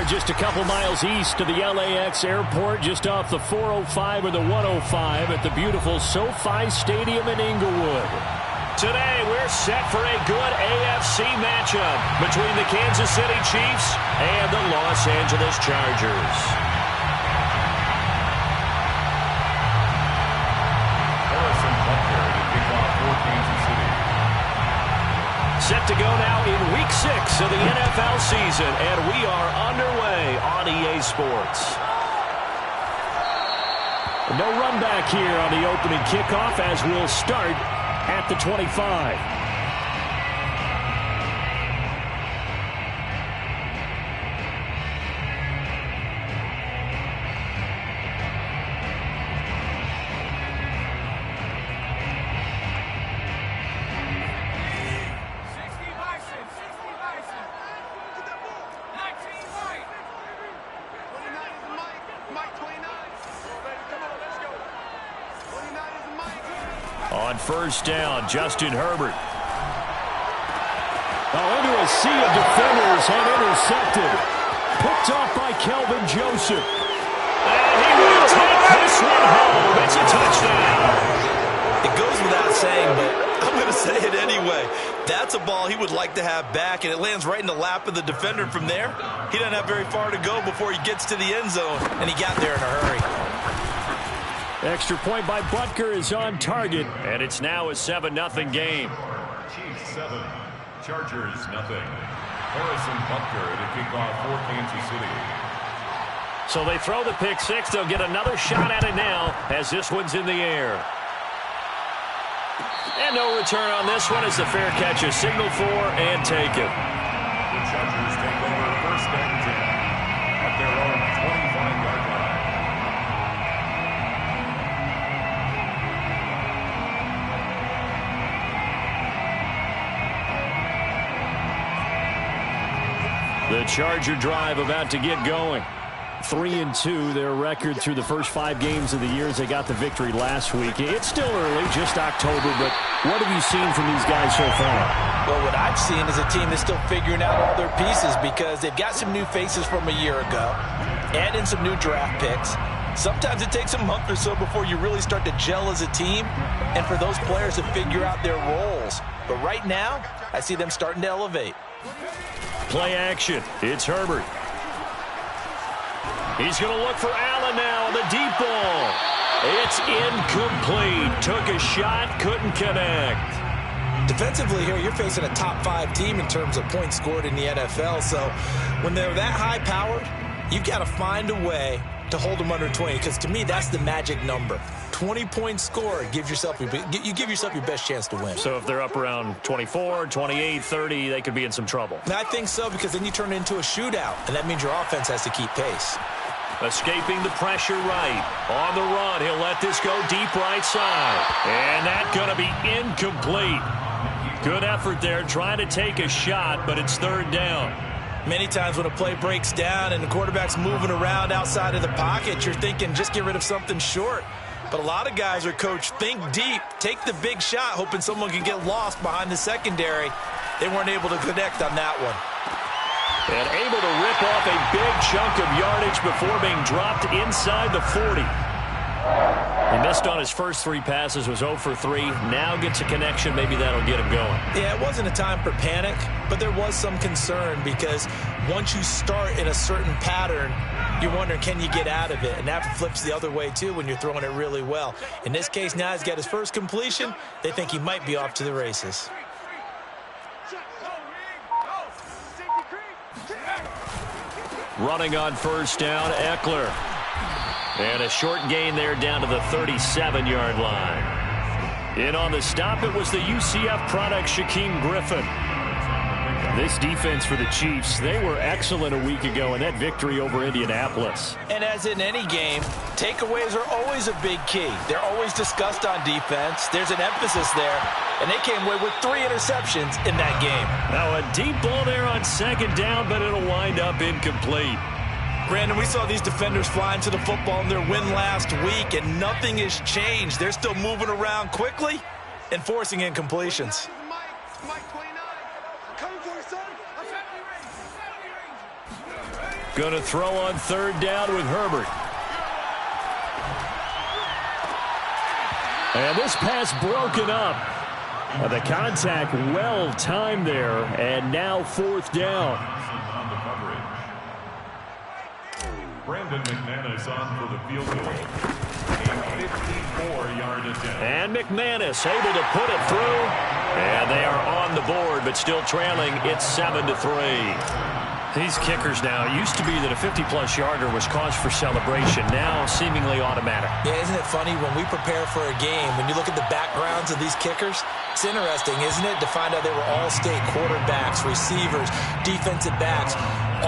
are just a couple miles east of the LAX airport, just off the 405 or the 105 at the beautiful SoFi Stadium in Inglewood. Today, we're set for a good AFC matchup between the Kansas City Chiefs and the Los Angeles Chargers. Harrison Butker to kick off for Kansas City. Set to go now in Week 6 of the NFL season, and we are underway on EA Sports. No run back here on the opening kickoff as we'll start at the 25. On first down, Justin Herbert. Into a sea of defenders and intercepted. Picked off by Kelvin Joseph. And he will take this one home. It's a touchdown. It goes without saying, but I'm going to say it anyway. That's a ball he would like to have back, and it lands right in the lap of the defender from there. He doesn't have very far to go before he gets to the end zone, and he got there in a hurry. Extra point by Butker is on target, and it's now a 7-0 game. Chiefs 7, Chargers 0. Harrison Butker to kick off for Kansas City. So they throw the pick six. They'll get another shot at it now as this one's in the air. And no return on this one as the fair catch is signaled for and taken. The Chargers take over first and 10 at their own 25-yard line. The Charger drive about to get going. 3-2, their record through the first 5 games of the year as they got the victory last week. It's still early, just October, but what have you seen from these guys so far? Well, what I've seen is a team that's still figuring out all their pieces because they've got some new faces from a year ago, add in some new draft picks. Sometimes it takes a month or so before you really start to gel as a team and for those players to figure out their roles. But right now, I see them starting to elevate. Play action. It's Herbert. He's going to look for Allen now on the deep ball. It's incomplete. Took a shot, couldn't connect. Defensively here, you're facing a top 5 team in terms of points scored in the NFL. So when they're that high-powered, you've got to find a way to hold them under 20, because to me, that's the magic number. 20 points scored, you give yourself your best chance to win. So if they're up around 24, 28, 30, they could be in some trouble. And I think so, because then you turn it into a shootout, and that means your offense has to keep pace. Escaping the pressure right. On the run, he'll let this go deep right side. And that's going to be incomplete. Good effort there, trying to take a shot, but it's third down. Many times when a play breaks down and the quarterback's moving around outside of the pocket, you're thinking just get rid of something short. But a lot of guys are coached, think deep, take the big shot, hoping someone can get lost behind the secondary. They weren't able to connect on that one. And able to rip off a big chunk of yardage before being dropped inside the 40. He missed on his first 3 passes, was 0 for 3. Now gets a connection. Maybe that'll get him going. Yeah, it wasn't a time for panic, but there was some concern because once you start in a certain pattern, you're wondering, can you get out of it? And that flips the other way, too, when you're throwing it really well. In this case, now he's got his first completion. They think he might be off to the races. Running on first down, Eckler. And a short gain there down to the 37-yard line. In on the stop, it was the UCF product, Shaquem Griffin. This defense for the Chiefs, they were excellent a week ago in that victory over Indianapolis. And as in any game, takeaways are always a big key. They're always discussed on defense. There's an emphasis there, and they came away with 3 interceptions in that game. Now a deep ball there on second down, but it'll wind up incomplete. Brandon, we saw these defenders flying to the football in their win last week, and nothing has changed. They're still moving around quickly and forcing incompletions. Going to throw on third down with Herbert. And this pass broken up. The contact well timed there, and now fourth down. Brandon McManus on for the field goal. A 54-yard attempt. And McManus able to put it through. And they are on the board, but still trailing. It's 7-3. These kickers now, it used to be that a 50-plus yarder was cause for celebration. Now seemingly automatic. Yeah, isn't it funny when we prepare for a game, when you look at the backgrounds of these kickers, it's interesting, isn't it, to find out they were all-state quarterbacks, receivers, defensive backs,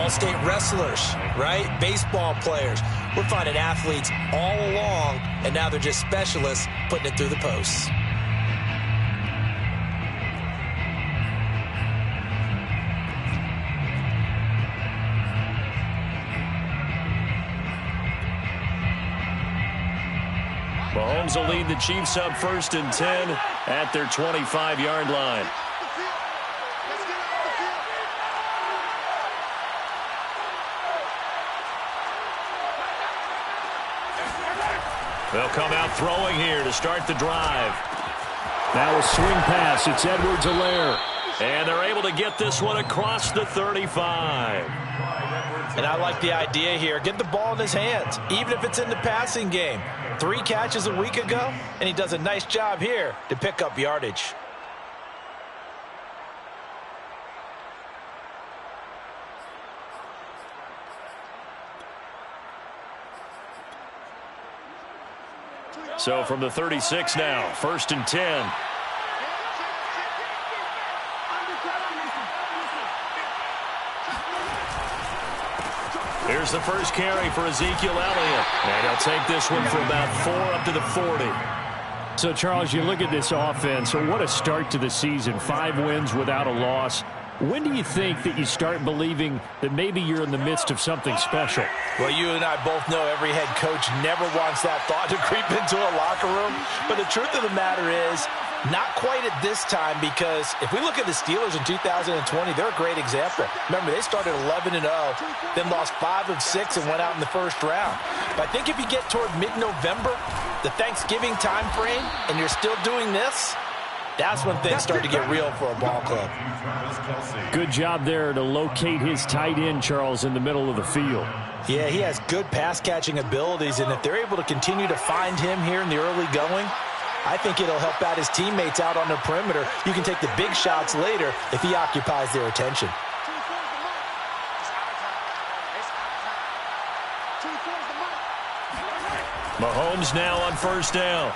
all-state wrestlers, right? Baseball players. We're finding athletes all along, and now they're just specialists putting it through the posts. Mahomes will lead the Chiefs up 1st and 10 at their 25-yard line. They'll come out throwing here to start the drive. Now a swing pass. It's Edwards-Helaire. And they're able to get this one across the 35. And I like the idea here. Get the ball in his hands, even if it's in the passing game. 3 catches a week ago, and he does a nice job here to pick up yardage. So from the 36 now, 1st and 10. Here's the first carry for Ezekiel Elliott. And he'll take this one for about 4 up to the 40. So, Charles, you look at this offense, so what a start to the season. 5 wins without a loss. When do you think that you start believing that maybe you're in the midst of something special? Well, you and I both know every head coach never wants that thought to creep into a locker room. But the truth of the matter is, not quite at this time, because if we look at the Steelers in 2020, they're a great example. Remember, they started 11-0, then lost 5 of 6 and went out in the first round. But I think if you get toward mid-November, the Thanksgiving time frame, and you're still doing this, that's when things start to get real for a ball club. Good job there to locate his tight end, Charles, in the middle of the field. Yeah, he has good pass-catching abilities, and if they're able to continue to find him here in the early going, I think it'll help out his teammates out on the perimeter. You can take the big shots later if he occupies their attention. Mahomes now on 1st down.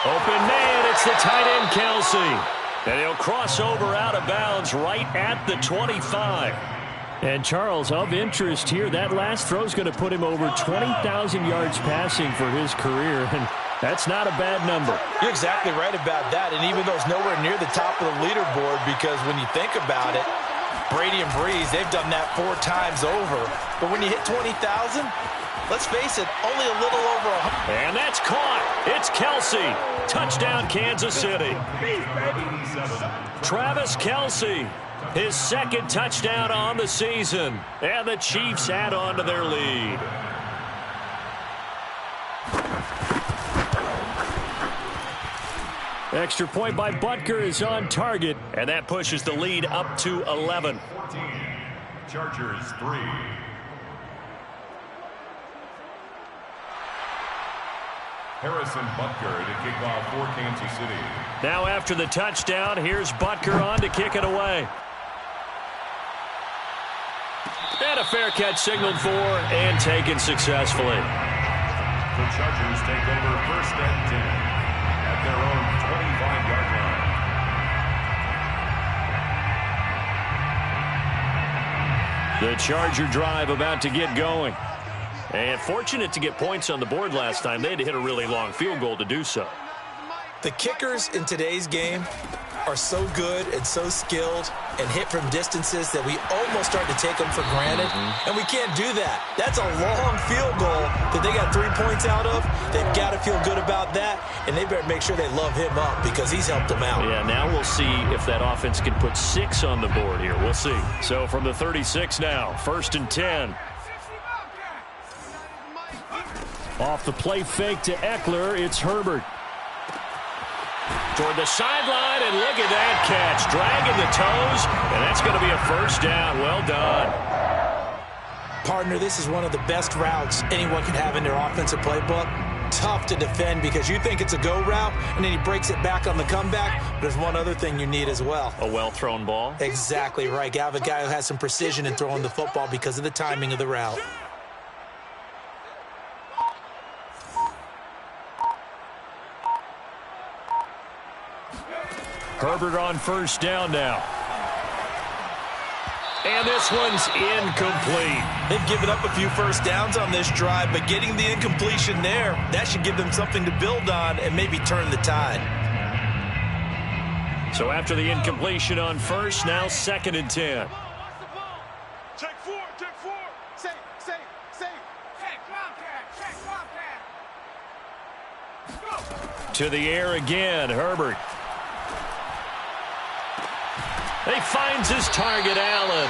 Open man, it's the tight end Kelce. And he'll cross over out of bounds right at the 25. And Charles, of interest here, that last throw is going to put him over 20,000 yards passing for his career, and that's not a bad number. You're exactly right about that, and even though it's nowhere near the top of the leaderboard, because when you think about it, Brady and Breeze, they've done that 4 times over. But when you hit 20,000, let's face it, only a little over 100. And that's caught. It's Kelce. Touchdown, Kansas City. Travis Kelce. His 2nd touchdown on the season. And the Chiefs add on to their lead. Extra point by Butker is on target. And that pushes the lead up to 11. 14. Chargers 3. Harrison Butker to kick off for Kansas City. Now after the touchdown, here's Butker on to kick it away. And a fair catch signaled for and taken successfully. The Chargers take over 1st and 10 at their own 25-yard line. The Charger drive about to get going. And fortunate to get points on the board last time. They had to hit a really long field goal to do so. The kickers in today's game, are so good and so skilled and hit from distances that we almost start to take them for granted, and we can't do that. That's a long field goal that they got 3 points out of. They've got to feel good about that, and they better make sure they love him up because he's helped them out. Yeah, now we'll see if that offense can put 6 on the board here. We'll see. So from the 36 now, 1st and 10. Off the play fake to Eckler, it's Herbert. Toward the sideline, and look at that catch. Dragging the toes, and that's going to be a 1st down. Well done. Partner, this is one of the best routes anyone can have in their offensive playbook. Tough to defend because you think it's a go route, and then he breaks it back on the comeback. There's one other thing you need as well. A well-thrown ball? Exactly right. You have a guy who has some precision in throwing the football because of the timing of the route. Herbert on 1st down now. And this one's incomplete. They've given up a few 1st downs on this drive, but getting the incompletion there, that should give them something to build on and maybe turn the tide. So after the incompletion on 1st, now 2nd and 10. Check 4, check 4. Safe. Check Bobcat. To the air again, Herbert. He finds his target, Allen.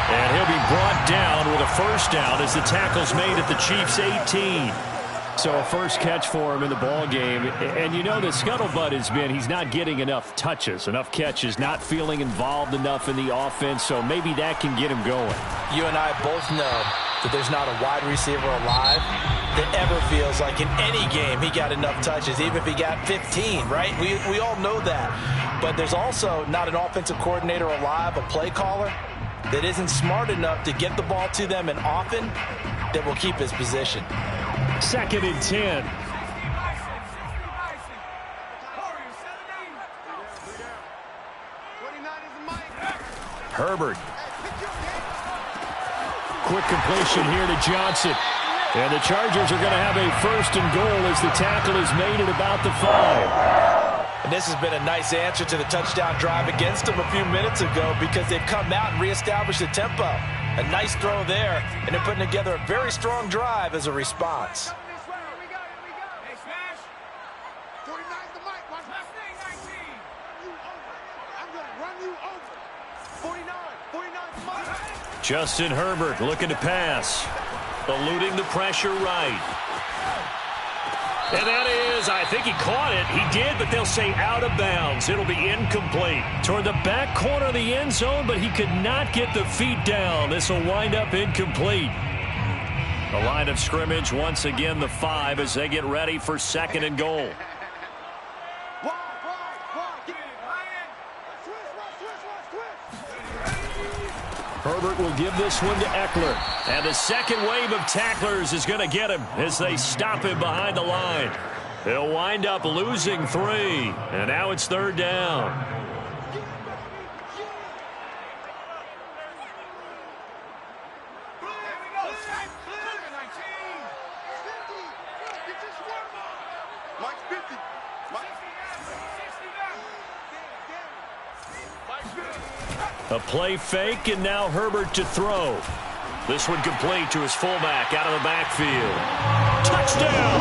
And he'll be brought down with a 1st down as the tackle's made at the Chiefs' 18. So a 1st catch for him in the ball game. And you know the scuttlebutt has been he's not getting enough touches, enough catches, not feeling involved enough in the offense. So maybe that can get him going. You and I both know that there's not a wide receiver alive that ever feels like in any game he got enough touches, even if he got 15, right? We all know that. But there's also not an offensive coordinator alive, a play caller, that isn't smart enough to get the ball to them and often that will keep his position. 2nd and 10. Herbert. Quick completion here to Johnson. And the Chargers are going to have a 1st and goal as the tackle is made at about the 5. And this has been a nice answer to the touchdown drive against them a few minutes ago because they've come out and reestablished the tempo. A nice throw there, and they're putting together a very strong drive as a response. Justin Herbert looking to pass. Eluding the pressure right. And that is, I think he caught it. He did, but they'll say out of bounds. It'll be incomplete. Toward the back corner of the end zone, but he could not get the feet down. This will wind up incomplete. The line of scrimmage, once again, the 5 as they get ready for 2nd and goal. Herbert will give this one to Eckler. And the second wave of tacklers is going to get him as they stop him behind the line. They'll wind up losing 3. And now it's 3rd down. A play fake, and now Herbert to throw. This one complete to his fullback out of the backfield. Touchdown!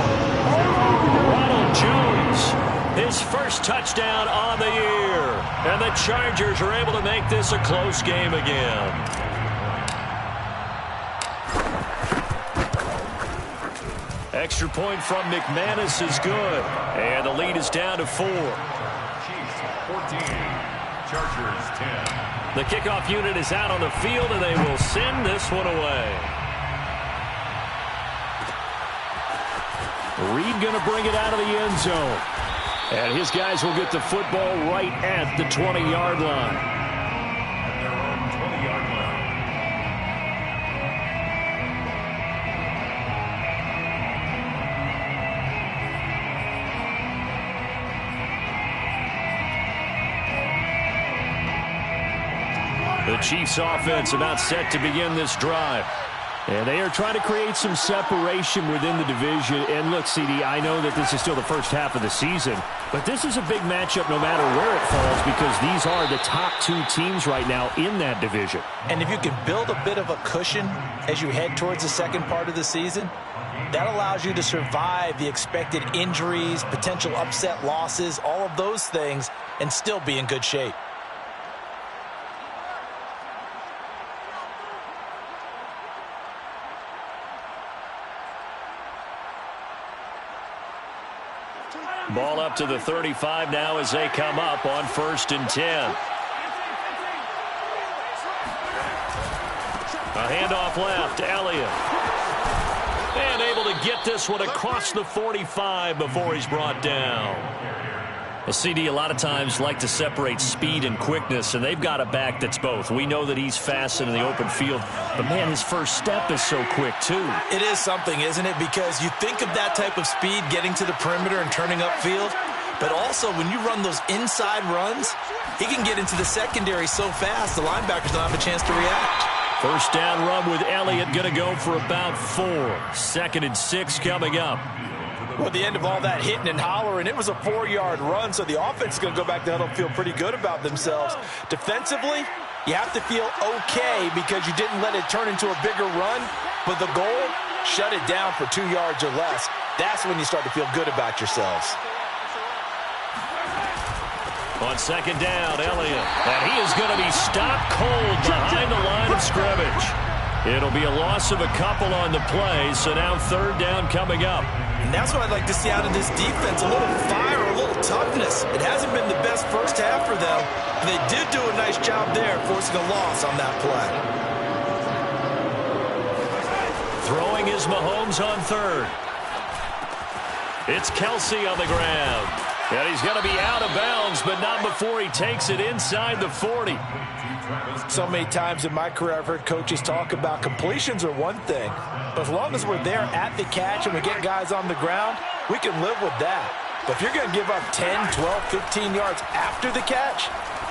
Ronald Jones, his 1st touchdown on the year. And the Chargers are able to make this a close game again. Extra point from McManus is good. And the lead is down to 4. Chiefs 14, Chargers 10. The kickoff unit is out on the field, and they will send this one away. Reed going to bring it out of the end zone. And his guys will get the football right at the 20-yard line. At their own 20-yard line. The Chiefs offense about set to begin this drive. And they are trying to create some separation within the division. And look, CD, I know that this is still the first half of the season, but this is a big matchup no matter where it falls because these are the top two teams right now in that division. And if you can build a bit of a cushion as you head towards the second part of the season, that allows you to survive the expected injuries, potential upset losses, all of those things, and still be in good shape. Ball up to the 35 now as they come up on 1st and 10. A handoff left, Elliott. And able to get this one across the 45 before he's brought down. Well, CD, a lot of times like to separate speed and quickness, and they've got a back that's both. We know that he's fast in the open field, but, man, his first step is so quick, too. It is something, isn't it? Because you think of that type of speed getting to the perimeter and turning upfield, but also when you run those inside runs, he can get into the secondary so fast the linebackers don't have a chance to react. First down run with Elliott going to go for about 4. 2nd and 6 coming up. Well, at the end of all that hitting and hollering, it was a 4-yard run, so the offense is going to go back to huddle and feel pretty good about themselves. Defensively, you have to feel okay because you didn't let it turn into a bigger run, but the goal, shut it down for 2 yards or less. That's when you start to feel good about yourselves. On 2nd down, Elliott. And he is going to be stopped cold behind the line of scrimmage. It'll be a loss of a couple on the play, so now 3rd down coming up. And that's what I'd like to see out of this defense, a little fire, a little toughness. It hasn't been the best first half for them, but they did do a nice job there forcing a loss on that play. Throwing is Mahomes on 3rd. It's Kelsey on the ground. And he's going to be out of bounds, but not before he takes it inside the 40. So many times in my career I've heard coaches talk about completions are one thing, but as long as we're there at the catch and we get guys on the ground, we can live with that. But if you're going to give up 10, 12, 15 yards after the catch,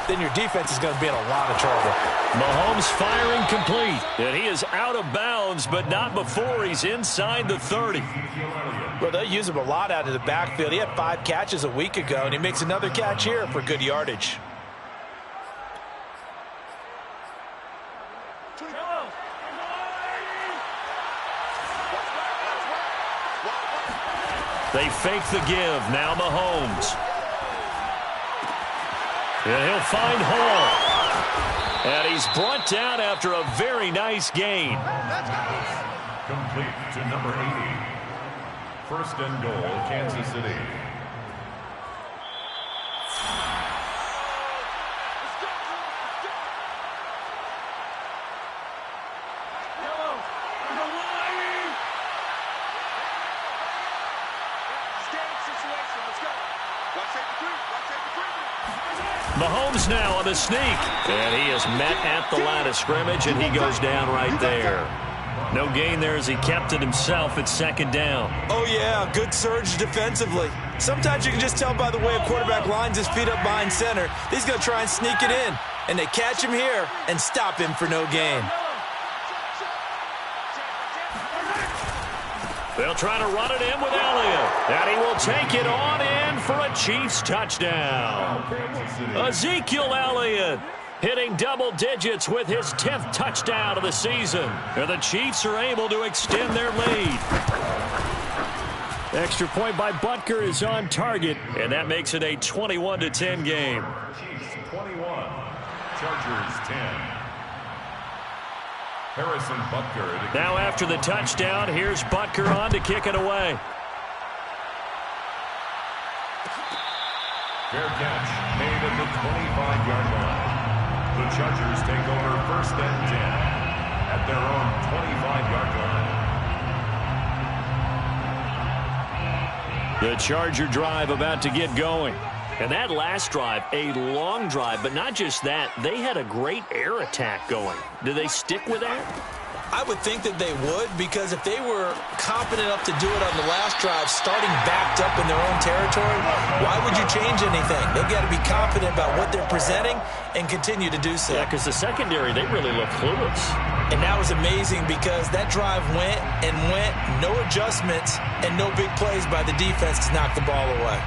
then your defense is going to be in a lot of trouble. Mahomes firing complete, and he is out of bounds, but not before he's inside the 30. Well, they use him a lot out of the backfield. He had 5 catches a week ago, and he makes another catch here for good yardage. They fake the give. Now Mahomes. And he'll find Hall. And he's brought down after a very nice gain. Complete to number 80. 1st and goal, Kansas City. Mahomes now on the sneak. And he is met at the line of scrimmage, and he goes down right there. No gain there as he kept it himself at 2nd down. Oh, yeah, good surge defensively. Sometimes you can just tell by the way a quarterback lines his feet up behind center. He's going to try and sneak it in. And they catch him here and stop him for no gain. They'll try to run it in with Elliott. And he will take it on in for a Chiefs touchdown. Ezekiel Elliott hitting double digits with his 10th touchdown of the season. And the Chiefs are able to extend their lead. Extra point by Butker is on target, and that makes it a 21-10 game. Chiefs 21, Chargers 10. Harrison Butker. Now after the touchdown, here's Butker on to kick it away. Fair catch made at the 25-yard line. The Chargers take over 1st and 10 at their own 25-yard line. The Charger drive about to get going. And that last drive, a long drive, but not just that, they had a great air attack going. Do they stick with that? I would think that they would, because if they were confident enough to do it on the last drive, starting backed up in their own territory, why would you change anything? They've got to be confident about what they're presenting and continue to do so. Yeah, because the secondary, they really look clueless. And that was amazing because that drive went and went, no adjustments, and no big plays by the defense to knock the ball away.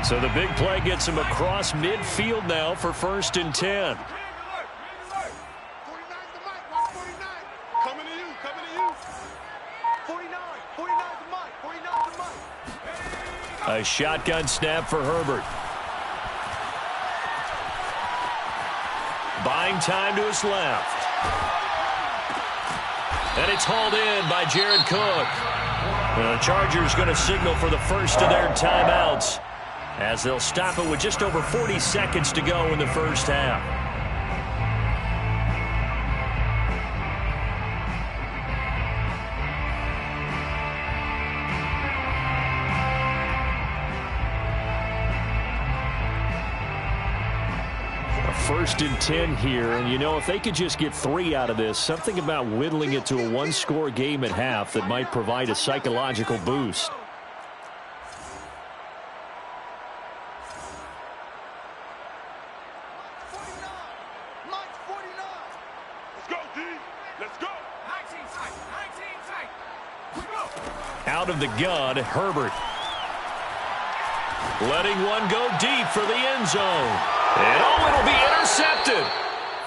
So the big play gets him across midfield now for 1st and 10. A shotgun snap for Herbert. Buying time to his left. And it's hauled in by Jared Cook. The Chargers going to signal for the first of their timeouts, as they'll stop it with just over 40 seconds to go in the first half. First and 10 here, and you know, if they could just get 3 out of this, something about whittling it to a one-score game at half that might provide a psychological boost. Out of the gun, Herbert. Letting one go deep for the end zone. And it'll be intercepted.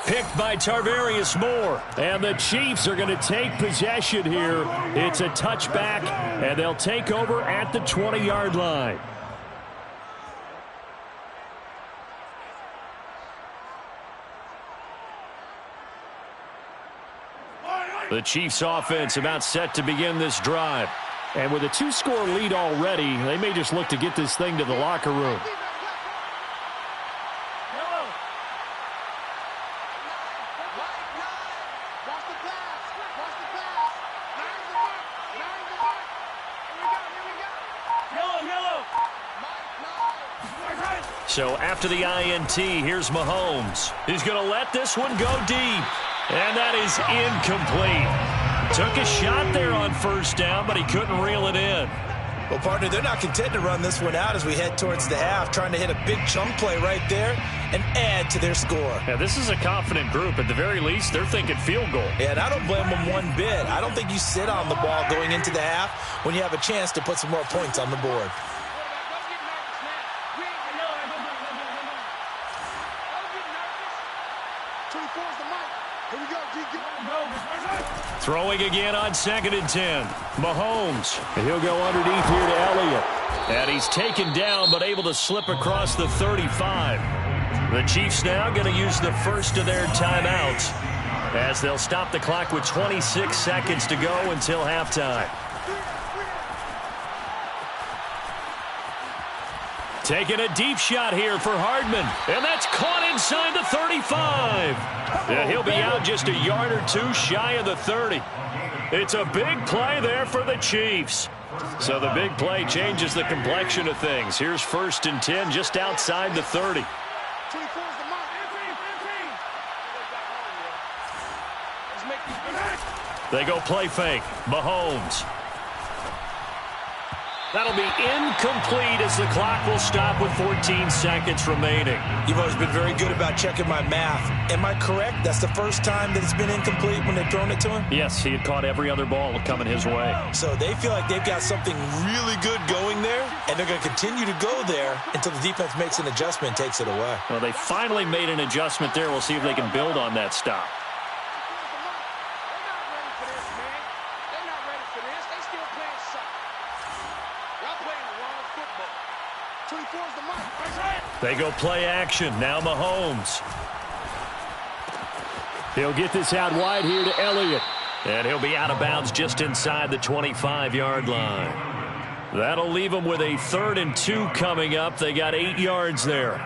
Picked by Tarvarius Moore. And the Chiefs are going to take possession here. It's a touchback, and they'll take over at the 20-yard line. The Chiefs offense about set to begin this drive. And with a 2-score lead already, they may just look to get this thing to the locker room. So after the INT, here's Mahomes. He's going to let this one go deep. And that is incomplete. Took a shot there on first down, but he couldn't reel it in. Well, partner, they're not content to run this one out as we head towards the half, trying to hit a big chunk play right there and add to their score. Yeah, this is a confident group. At the very least, they're thinking field goal. Yeah, and I don't blame them one bit. I don't think you sit on the ball going into the half when you have a chance to put some more points on the board. Throwing again on 2nd and 10. Mahomes. He'll go underneath here to Elliott. And he's taken down but able to slip across the 35. The Chiefs now going to use the first of their timeouts, as they'll stop the clock with 26 seconds to go until halftime. Taking a deep shot here for Hardman. And that's caught inside the 35. Yeah, he'll be out just a yard or two shy of the 30. It's a big play there for the Chiefs. So the big play changes the complexion of things. Here's 1st and 10 just outside the 30. They go play fake. Mahomes. That'll be incomplete as the clock will stop with 14 seconds remaining. You've always been very good about checking my math. Am I correct? That's the first time that it's been incomplete when they've thrown it to him? Yes, he had caught every other ball coming his way. So they feel like they've got something really good going there, and they're going to continue to go there until the defense makes an adjustment and takes it away. Well, they finally made an adjustment there. We'll see if they can build on that stop. They go play action. Now Mahomes. He'll get this out wide here to Elliott. And he'll be out of bounds just inside the 25-yard line. That'll leave them with a 3rd and 2 coming up. They got 8 yards there.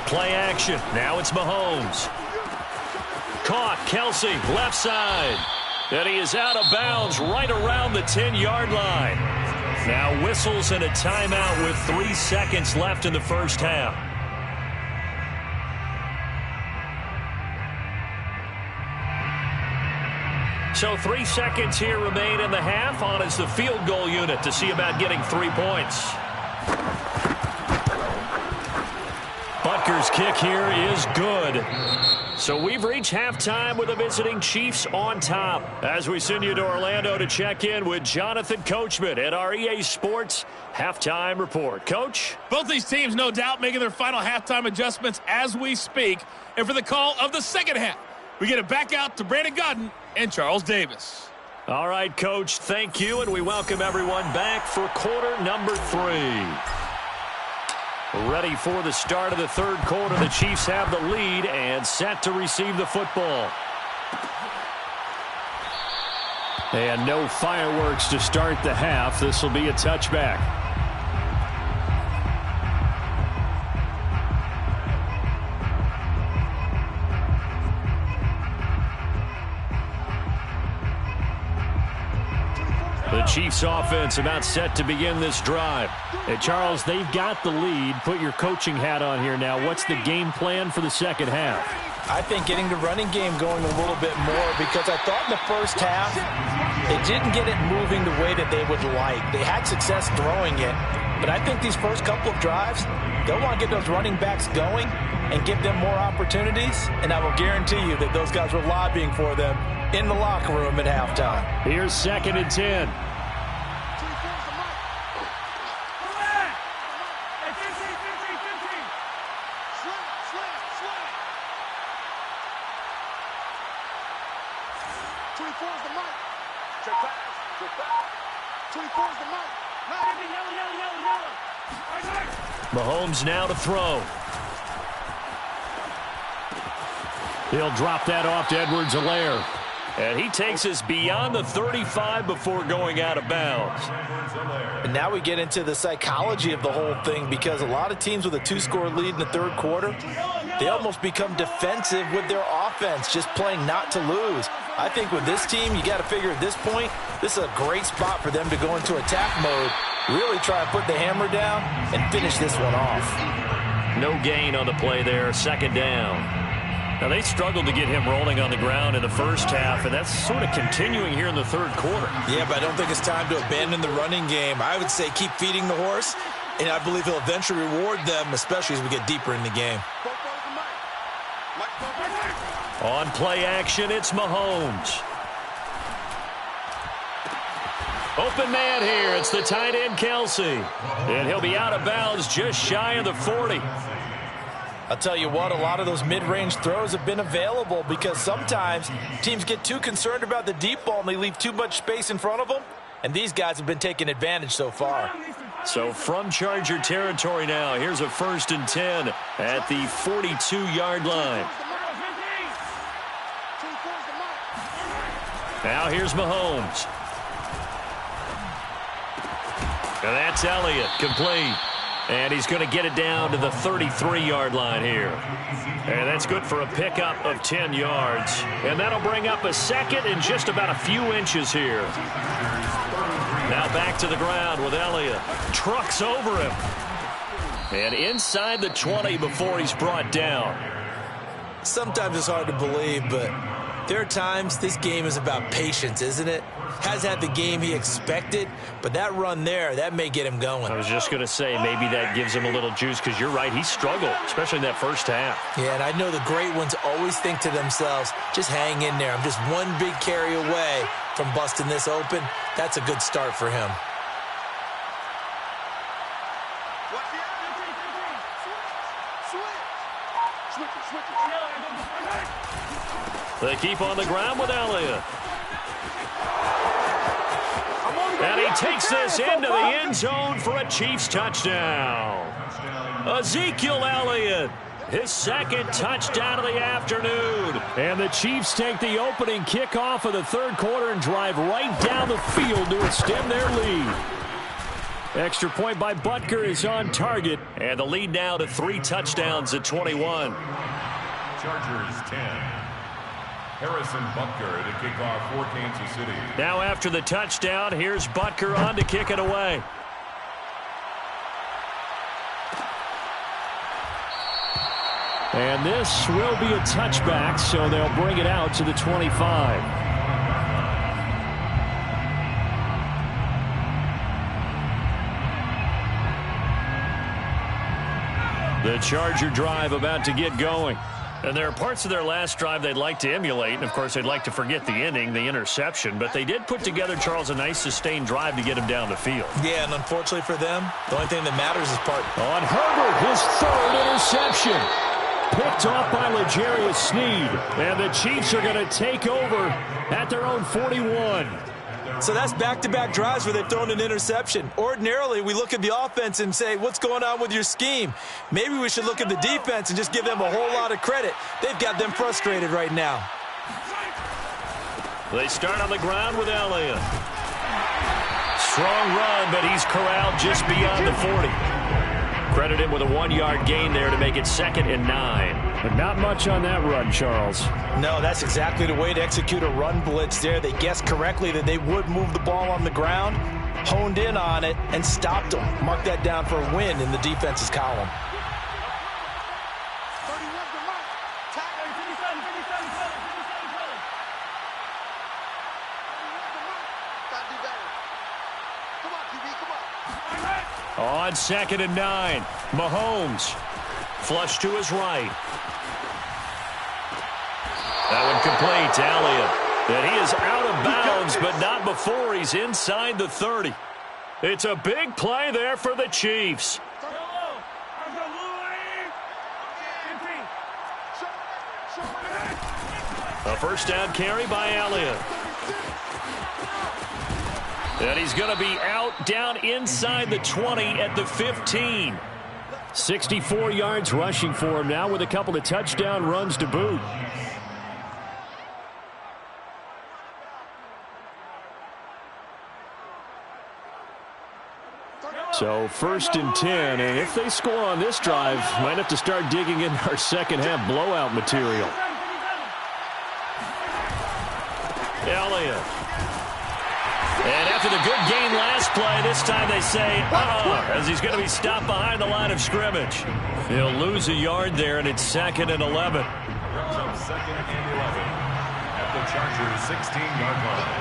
Play action. Now it's Mahomes. Caught. Kelce, left side. And he is out of bounds right around the 10-yard line. Now whistles and a timeout with 3 seconds left in the first half. So 3 seconds here remain in the half. On is the field goal unit to see about getting 3 points. Butker's kick here is good. So we've reached halftime with the visiting Chiefs on top. As we send you to Orlando to check in with Jonathan Coachman at our EA Sports Halftime Report. Coach? Both these teams, no doubt, making their final halftime adjustments as we speak. And for the call of the second half, we get it back out to Brandon Gaudin and Charles Davis. All right, Coach, thank you, and we welcome everyone back for quarter number 3. Ready for the start of the third quarter. The Chiefs have the lead and set to receive the football. And no fireworks to start the half. This will be a touchback. The Chiefs offense about set to begin this drive. Hey, Charles, they've got the lead. Put your coaching hat on here now. What's the game plan for the second half? I think getting the running game going a little bit more, because I thought in the first half they didn't get it moving the way that they would like. They had success throwing it, but I think these first couple of drives, they'll want to get those running backs going and give them more opportunities, and I will guarantee you that those guys were lobbying for them in the locker room at halftime. Here's 2nd and 10. Mahomes now to throw. He'll drop that off to Edwards-Helaire. And he takes us beyond the 35 before going out of bounds. And now we get into the psychology of the whole thing, because a lot of teams with a 2-score lead in the third quarter, they almost become defensive with their offense, just playing not to lose. I think with this team, you got to figure at this point, this is a great spot for them to go into attack mode, really try and put the hammer down and finish this one off. No gain on the play there, 2nd down. Now, they struggled to get him rolling on the ground in the first half, and that's sort of continuing here in the third quarter. Yeah, but I don't think it's time to abandon the running game. I would say keep feeding the horse, and I believe he'll eventually reward them, especially as we get deeper in the game. On play action, it's Mahomes. Open man here. It's the tight end, Kelce. And he'll be out of bounds just shy of the 40. I'll tell you what, a lot of those mid-range throws have been available, because sometimes teams get too concerned about the deep ball and they leave too much space in front of them, and these guys have been taking advantage so far. So from Charger territory now, here's a 1st and 10 at the 42-yard line. Now here's Mahomes. And that's Elliott, complete. And he's going to get it down to the 33-yard line here. And that's good for a pickup of 10 yards. And that'll bring up a 2nd and just about a few inches here. Now back to the ground with Elliott. Trucks over him. And inside the 20 before he's brought down. Sometimes it's hard to believe, but there are times this game is about patience, isn't it? Has had the game he expected, but that run there, that may get him going. I was just going to say, maybe that gives him a little juice, because you're right, he struggled, especially in that first half. Yeah, and I know the great ones always think to themselves, just hang in there. I'm just one big carry away from busting this open. That's a good start for him. They keep on the ground with Elliott. And he takes this into the end zone for a Chiefs touchdown. Ezekiel Elliott, his 2nd touchdown of the afternoon. And the Chiefs take the opening kickoff of the third quarter and drive right down the field to extend their lead. Extra point by Butker is on target. And the lead now to 3 touchdowns at 21. Chargers 10. Harrison Butker to kick off for Kansas City. Now after the touchdown, here's Butker on to kick it away. And this will be a touchback, so they'll bring it out to the 25. The Charger drive about to get going. And there are parts of their last drive they'd like to emulate. And, of course, they'd like to forget the inning, the interception. But they did put together, Charles, a nice sustained drive to get him down the field. Yeah, and unfortunately for them, the only thing that matters is part. On Herbert, his 3rd interception. Picked off by L'Jarius Sneed. And the Chiefs are going to take over at their own 41. So that's back-to-back drives where they've thrown an interception. Ordinarily, we look at the offense and say, what's going on with your scheme? Maybe we should look at the defense and just give them a whole lot of credit. They've got them frustrated right now. They start on the ground with Elliott. Strong run, but he's corralled just beyond the 40. Credit him with a 1-yard gain there to make it 2nd and 9. But not much on that run, Charles. No, that's exactly the way to execute a run blitz there. They guessed correctly that they would move the ball on the ground, honed in on it, and stopped them. Mark that down for a win in the defense's column. On 2nd and 9, Mahomes. Flush to his right. That one complete to Elliott. And he is out of bounds, but not before he's inside the 30. It's a big play there for the Chiefs. A first down carry by Elliott. And he's going to be out down inside the 20 at the 15. 64 yards rushing for him now with a couple of touchdown runs to boot. So 1st and 10, and if they score on this drive, might have to start digging in our second half blowout material. Elliott. And after the good gain last play, this time they say, as he's going to be stopped behind the line of scrimmage. He'll lose a yard there, and it's 2nd and 11. 2nd and 11 at the Chargers' 16-yard line.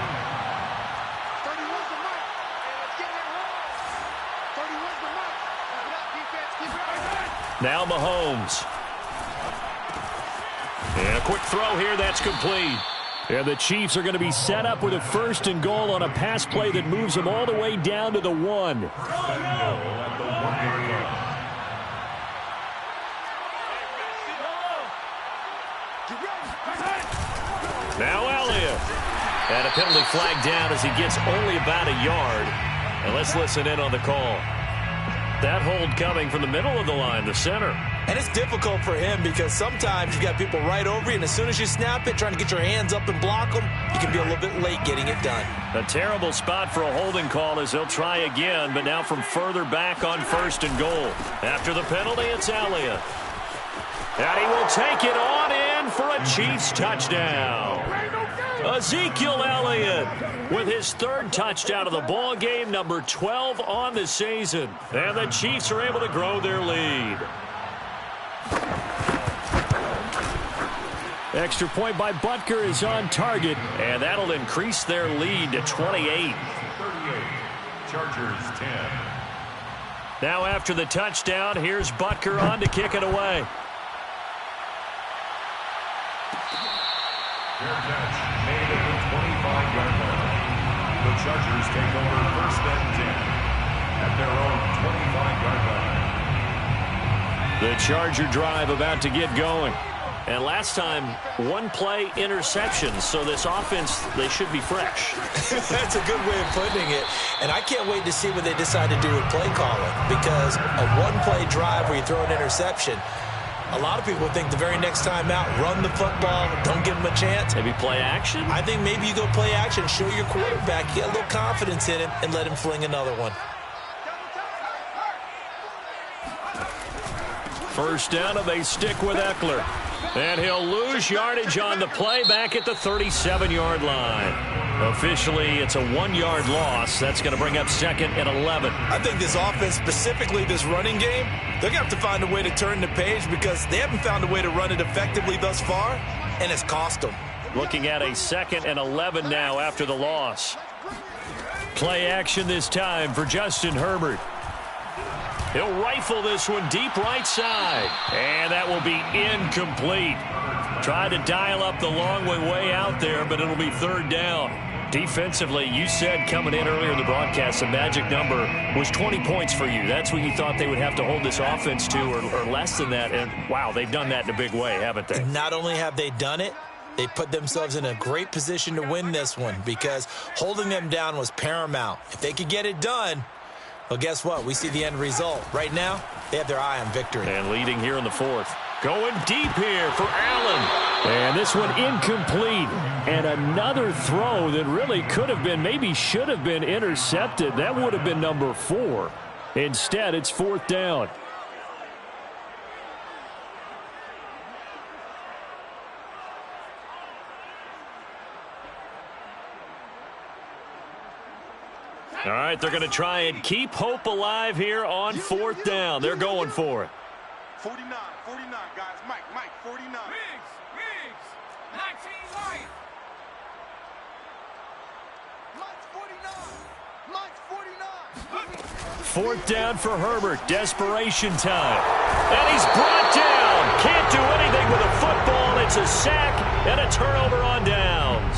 31's the mark. Let's get it wrong. 31's the mark. Keep it up, defense. Keep it up. Now Mahomes. And a quick throw here, that's complete. And the Chiefs are going to be set up with a 1st and goal on a pass play that moves them all the way down to the 1. Now Elliott. And a penalty flag down as he gets only about a yard. And let's listen in on the call. That hold coming from the middle of the line, the center. And it's difficult for him because sometimes you got people right over you, and as soon as you snap it, trying to get your hands up and block them, you can be a little bit late getting it done. A terrible spot for a holding call as he'll try again, but now from further back on 1st and goal. After the penalty, it's Elliott. And he will take it on in for a Chiefs touchdown. Ezekiel Elliott with his 3rd touchdown of the ball game, number 12 on the season. And the Chiefs are able to grow their lead. Extra point by Butker is on target, and that'll increase their lead to 28. 38, Chargers 10. Now after the touchdown, here's Butker on to kick it away. Fair catch made at the 25-yard line. The Chargers take over 1st and 10 at their own 25-yard line. The Charger drive about to get going. And last time, 1-play interceptions, so this offense, they should be fresh. That's a good way of putting it. And I can't wait to see what they decide to do with play calling, because a 1-play drive where you throw an interception, a lot of people think the very next time out, run the football, don't give them a chance. Maybe play action? I think maybe you go play action, show your quarterback, get a little confidence in him, and let him fling another one. first down, and they stick with Eckler. And he'll lose yardage on the play back at the 37-yard line. Officially, it's a 1-yard loss. That's going to bring up 2nd and 11. I think this offense, specifically this running game, they're going to have to find a way to turn the page because they haven't found a way to run it effectively thus far, and it's cost them. Looking at a 2nd and 11 now after the loss. Play action this time for Justin Herbert. He'll rifle this one deep right side. And that will be incomplete. Tried to dial up the long way out there, but it'll be 3rd down. Defensively, you said coming in earlier in the broadcast, the magic number was 20 points for you. That's what you thought they would have to hold this offense to, or less than that. And, wow, they've done that in a big way, haven't they? And not only have they done it, they put themselves in a great position to win this one because holding them down was paramount. If they could get it done, well, guess what? We see the end result. Right now, they have their eye on victory. And leading here in the 4th. Going deep here for Allen. And this one incomplete. And another throw that really could have been, maybe should have been intercepted. That would have been number 4. Instead, it's 4th down. All right, they're going to try and keep hope alive here on 4th down. They're going for it. 49, guys. Mike, 49. Riggs, 19, White. Mike's 49. 4th down for Herbert. Desperation time. And he's brought down. Can't do anything with a football. It's a sack and a turnover on downs.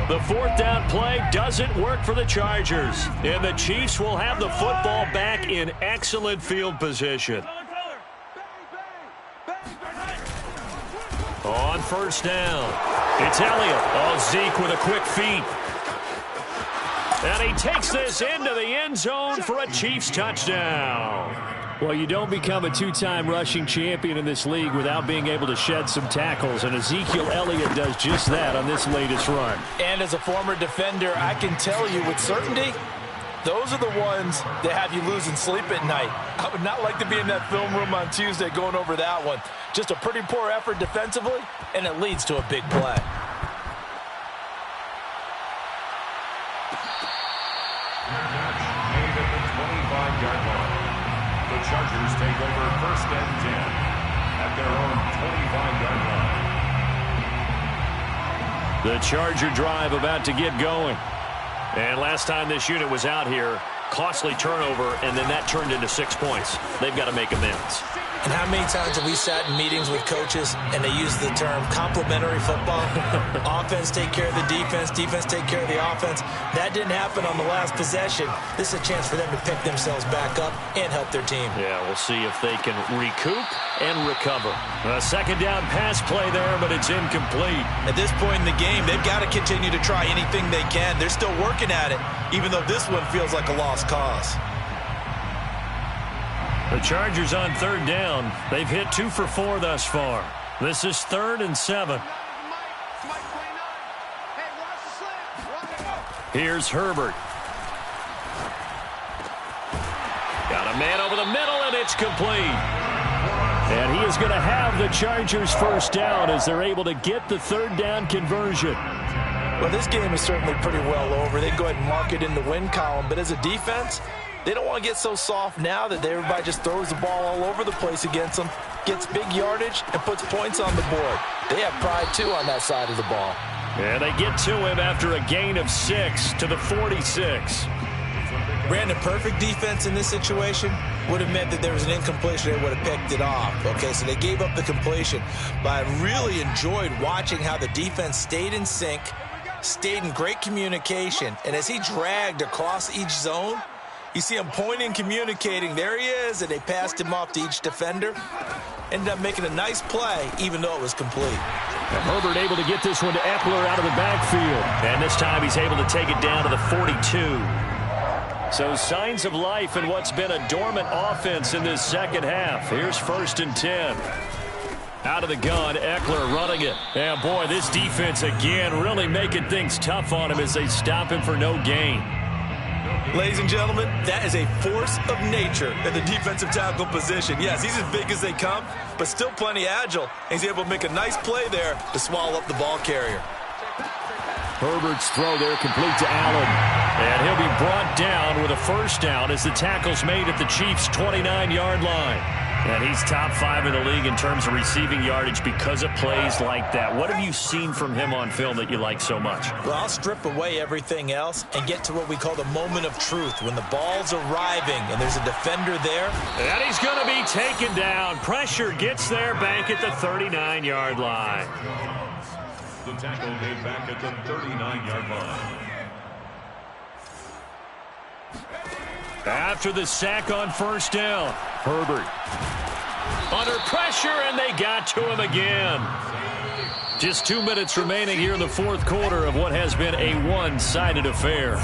The 4th down play doesn't work for the Chargers. And the Chiefs will have the football back in excellent field position. On 1st down, it's Elliott. Oh, Zeke with a quick feed. And he takes this into the end zone for a Chiefs touchdown. Well, you don't become a 2-time rushing champion in this league without being able to shed some tackles, and Ezekiel Elliott does just that on this latest run. And as a former defender, I can tell you with certainty, those are the ones that have you losing sleep at night. I would not like to be in that film room on Tuesday going over that one. Just a pretty poor effort defensively, and it leads to a big play. Made at the 25-yard line. The Chargers take over 1st and 10 at their own 25-yard line. The Charger drive about to get going. And last time this unit was out here, costly turnover, and then that turned into 6 points. They've got to make amends. And how many times have we sat in meetings with coaches and they use the term complementary football? Offense take care of the defense, defense take care of the offense. That didn't happen on the last possession. This is a chance for them to pick themselves back up and help their team. Yeah, we'll see if they can recoup and recover. A 2nd down pass play there, but it's incomplete. At this point in the game, they've got to continue to try anything they can. They're still working at it, even though this one feels like a lost cause. The Chargers on 3rd down. They've hit 2 for 4 thus far. This is 3rd and 7. Here's Herbert. Got a man over the middle, and it's complete. And he is going to have the Chargers 1st down as they're able to get the 3rd down conversion. Well, this game is certainly pretty well over. They go ahead and mark it in the win column. But as a defense, they don't want to get so soft now that everybody just throws the ball all over the place against them, gets big yardage, and puts points on the board. They have pride, too, on that side of the ball. And they get to him after a gain of 6 to the 46. Brandon, perfect defense in this situation would have meant that there was an incompletion. They would have picked it off. Okay, so they gave up the completion. But I really enjoyed watching how the defense stayed in sync, stayed in great communication. And as he dragged across each zone, you see him pointing, communicating. There he is, and they passed him off to each defender. Ended up making a nice play, even though it was complete. And Herbert able to get this one to Eckler out of the backfield. And this time he's able to take it down to the 42. So signs of life in what's been a dormant offense in this 2nd half. Here's 1st and 10. Out of the gun, Eckler running it. And boy, this defense again really making things tough on him as they stop him for no gain. Ladies and gentlemen, that is a force of nature in the defensive tackle position. Yes, he's as big as they come, but still plenty agile. He's able to make a nice play there to swallow up the ball carrier. Herbert's throw there complete to Allen. And he'll be brought down with a first down as the tackle's made at the Chiefs' 29-yard line. And he's top 5 in the league in terms of receiving yardage because of plays like that. What have you seen from him on film that you like so much? Well, I'll strip away everything else and get to what we call the moment of truth, when the ball's arriving and there's a defender there. And he's going to be taken down. Pressure gets there back at the 39-yard line. The tackle made back at the 39-yard line. After the sack on first down, Herbert under pressure, and they got to him again. Just 2 minutes remaining here in the fourth quarter of what has been a one-sided affair.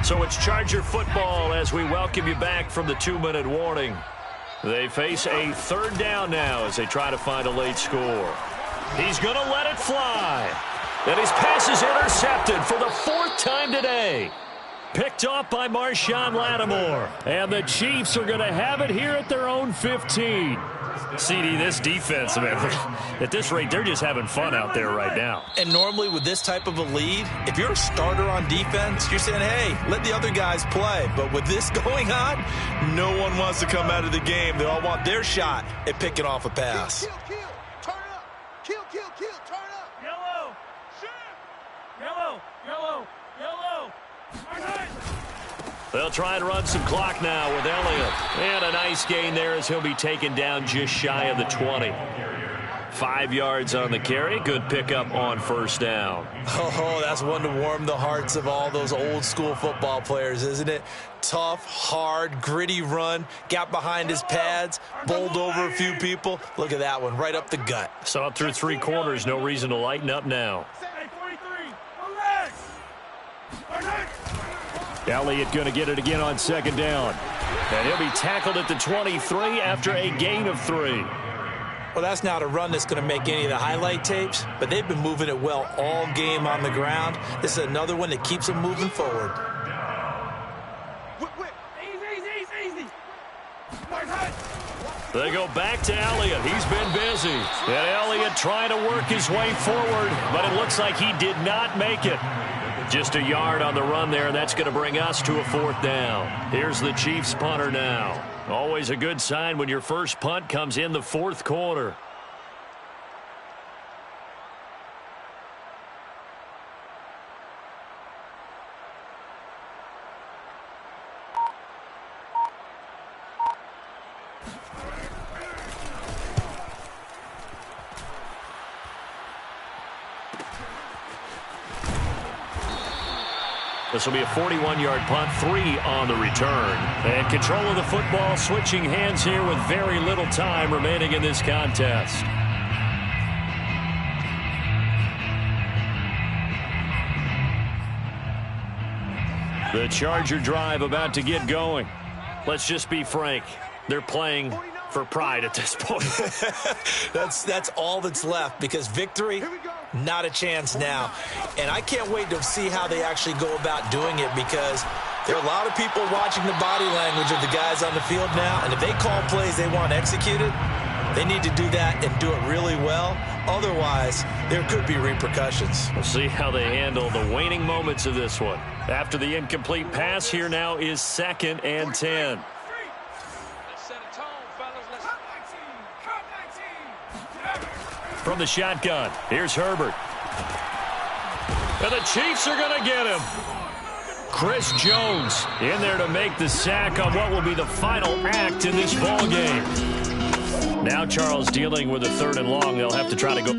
So it's Charger football as we welcome you back from the 2-minute warning. They face a third down now as they try to find a late score. He's going to let it fly. And his pass is intercepted for the 4th time today. Picked off by Marshawn Lattimore. And the Chiefs are going to have it here at their own 15. CD, this defense, man, at this rate, they're just having fun out there right now. And normally with this type of a lead, if you're a starter on defense, you're saying, hey, let the other guys play. But with this going on, no one wants to come out of the game. They all want their shot at picking off a pass. Kill, kill, turn up. Kill, turn up. Yellow. Shoot. Yellow. They'll try and run some clock now with Elliott. And a nice gain there as he'll be taken down just shy of the 20. 5 yards on the carry. Good pickup on first down. Oh, that's one to warm the hearts of all those old school football players, isn't it? Tough, hard, gritty run. Got behind his pads, bowled over a few people. Look at that one, right up the gut. Saw it through 3 quarters. No reason to lighten up now. Elliott going to get it again on second down. And he'll be tackled at the 23 after a gain of 3. Well, that's not a run that's going to make any of the highlight tapes, but they've been moving it well all game on the ground. This is another one that keeps them moving forward. Easy. They go back to Elliott. He's been busy. And Elliott trying to work his way forward, but it looks like he did not make it. Just a yard on the run there, and that's going to bring us to a 4th down. Here's the Chiefs punter now. Always a good sign when your first punt comes in the 4th quarter. This will be a 41-yard punt, 3 on the return. And control of the football, switching hands here with very little time remaining in this contest. The Charger drive about to get going. Let's just be frank. They're playing for pride at this point. That's all that's left, because victory, not a chance now. And I can't wait to see how they actually go about doing it, because there are a lot of people watching the body language of the guys on the field now, and if they call plays they want executed, they need to do that and do it really well. Otherwise, there could be repercussions. We'll see how they handle the waning moments of this one. After the incomplete pass, here now is 2nd and 10. From the shotgun, here's Herbert. And the Chiefs are going to get him. Chris Jones in there to make the sack on what will be the final act in this ball game. Now Charles dealing with a 3rd and long. They'll have to try to go.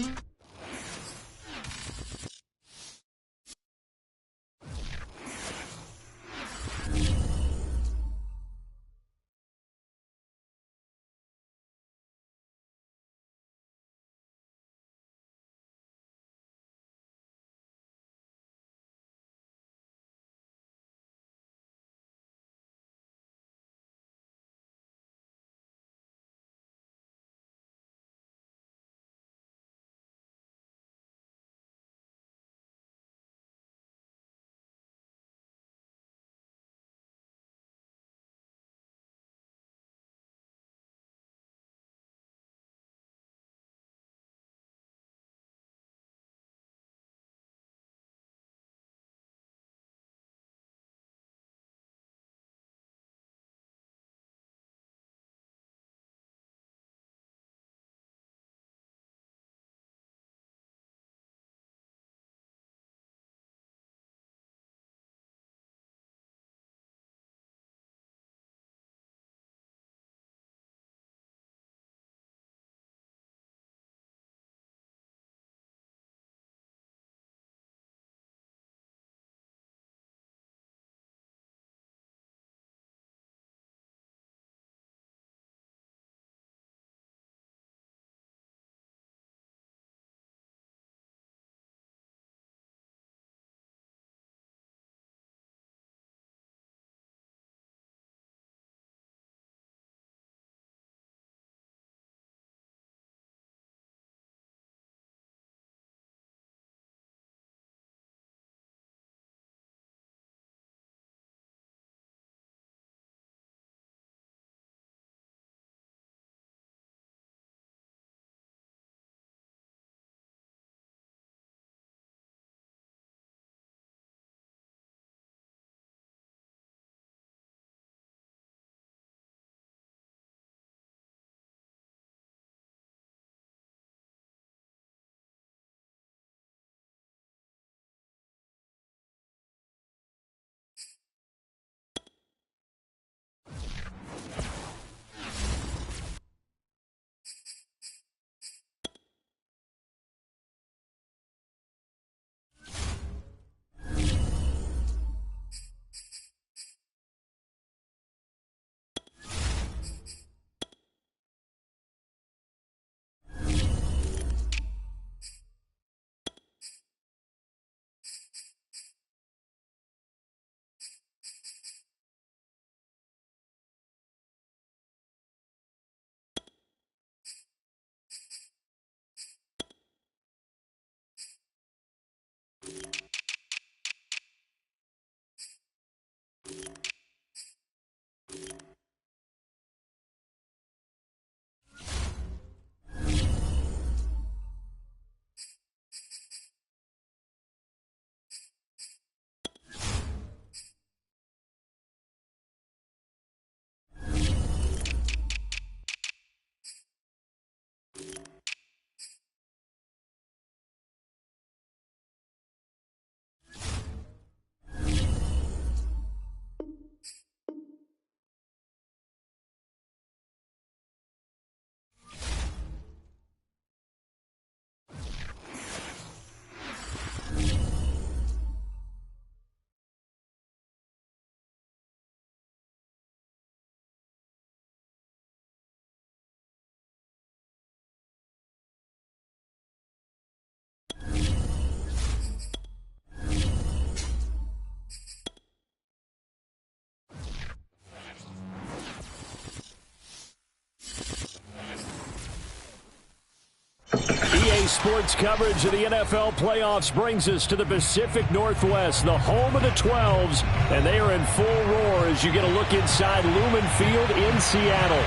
Sports coverage of the NFL playoffs brings us to the Pacific Northwest, the home of the 12s, and they are in full roar as you get a look inside Lumen Field in Seattle.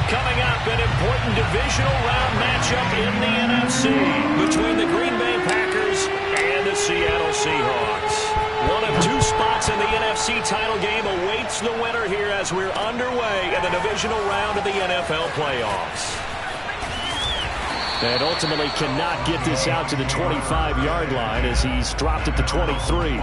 Coming up, an important divisional round matchup in the NFC between the Green Bay Packers and the Seattle Seahawks. One of two spots in the NFC title game awaits the winner here as we're underway in the divisional round of the NFL playoffs. And ultimately cannot get this out to the 25-yard line as he's dropped at the 23.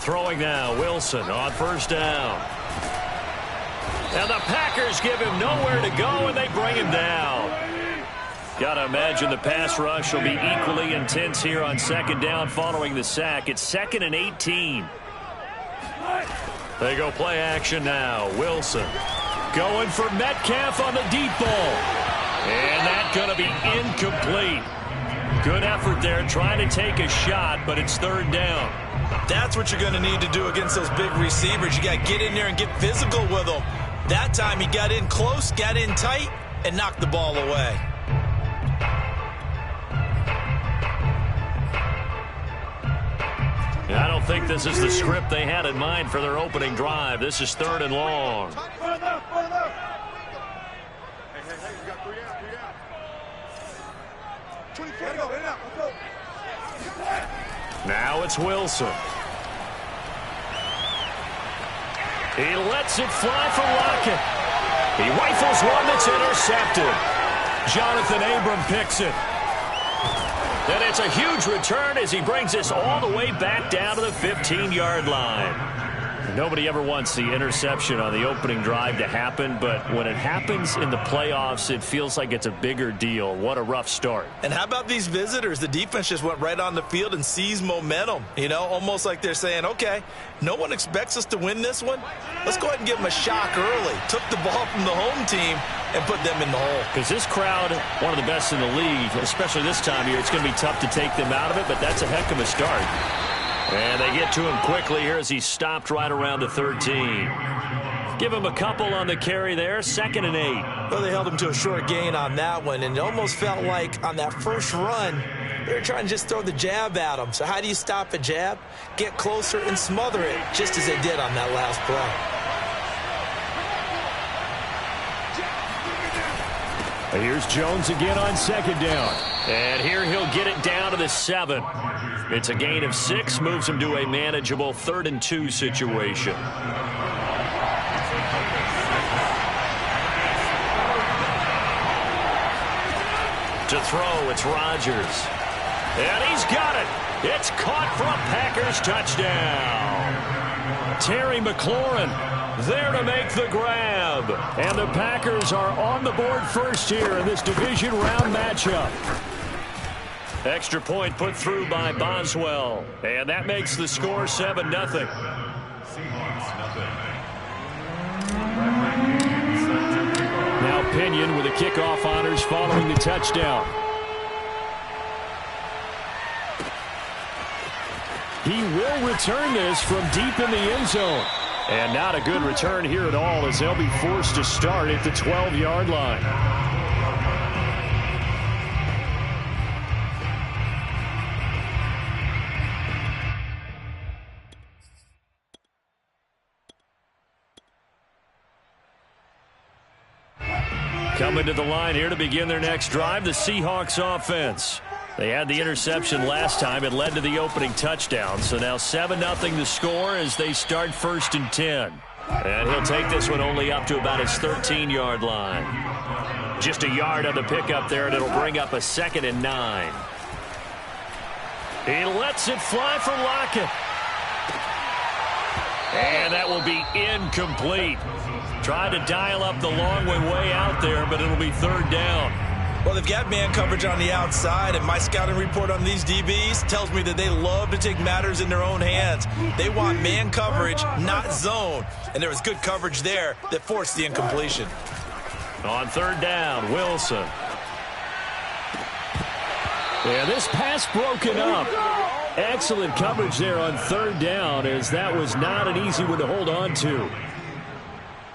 Throwing now, Wilson on first down. And the Packers give him nowhere to go, and they bring him down. Got to imagine the pass rush will be equally intense here on second down following the sack. It's 2nd and 18. They go play action now. Wilson going for Metcalf on the deep ball. And that's going to be incomplete. Good effort there trying to take a shot, but it's third down. That's what you're going to need to do against those big receivers. You got to get in there and get physical with them. That time he got in close, got in tight, and knocked the ball away. I don't think this is the script they had in mind for their opening drive. This is 3rd and long. Now it's Wilson. He lets it fly for Lockett. He rifles one that's intercepted. Jonathan Abram picks it. And it's a huge return as he brings us all the way back down to the 15-yard line. Nobody ever wants the interception on the opening drive to happen, but when it happens in the playoffs, it feels like it's a bigger deal. What a rough start. And how about these visitors? The defense just went right on the field and seized momentum. You know, almost like they're saying, okay, no one expects us to win this one. Let's go ahead and give them a shock early. Took the ball from the home team and put them in the hole. Because this crowd, one of the best in the league, especially this time of year, it's going to be tough to take them out of it, but that's a heck of a start. And they get to him quickly here as he's stopped right around the 13. Give him a couple on the carry there, 2nd and 8. Well, they held him to a short gain on that one, and it almost felt like on that first run, they were trying to just throw the jab at him. So how do you stop a jab? Get closer and smother it, just as they did on that last play. Here's Jones again on 2nd down. And here he'll get it down to the 7. It's a gain of 6, moves him to a manageable 3rd and 2 situation. To throw, it's Rodgers. And he's got it. It's caught for a Packers touchdown. Terry McLaurin there to make the grab. And the Packers are on the board first here in this division round matchup. Extra point put through by Boswell. And that makes the score 7-0. Now Pinion with the kickoff honors following the touchdown. He will return this from deep in the end zone. And not a good return here at all as they'll be forced to start at the 12-yard line. Coming to the line here to begin their next drive, the Seahawks offense. They had the interception last time. It led to the opening touchdown. So now 7-0 the score as they start 1st and 10. And he'll take this one only up to about his 13-yard line. Just a yard on the pickup there, and it'll bring up a 2nd and 9. He lets it fly for Lockett. And that will be incomplete. Tried to dial up the long way out there, but it'll be 3rd down. Well, they've got man coverage on the outside, and my scouting report on these DBs tells me that they love to take matters in their own hands. They want man coverage, not zone. And there was good coverage there that forced the incompletion. On third down, Wilson. Yeah, this pass broken up. Excellent coverage there on third down, as that was not an easy one to hold on to.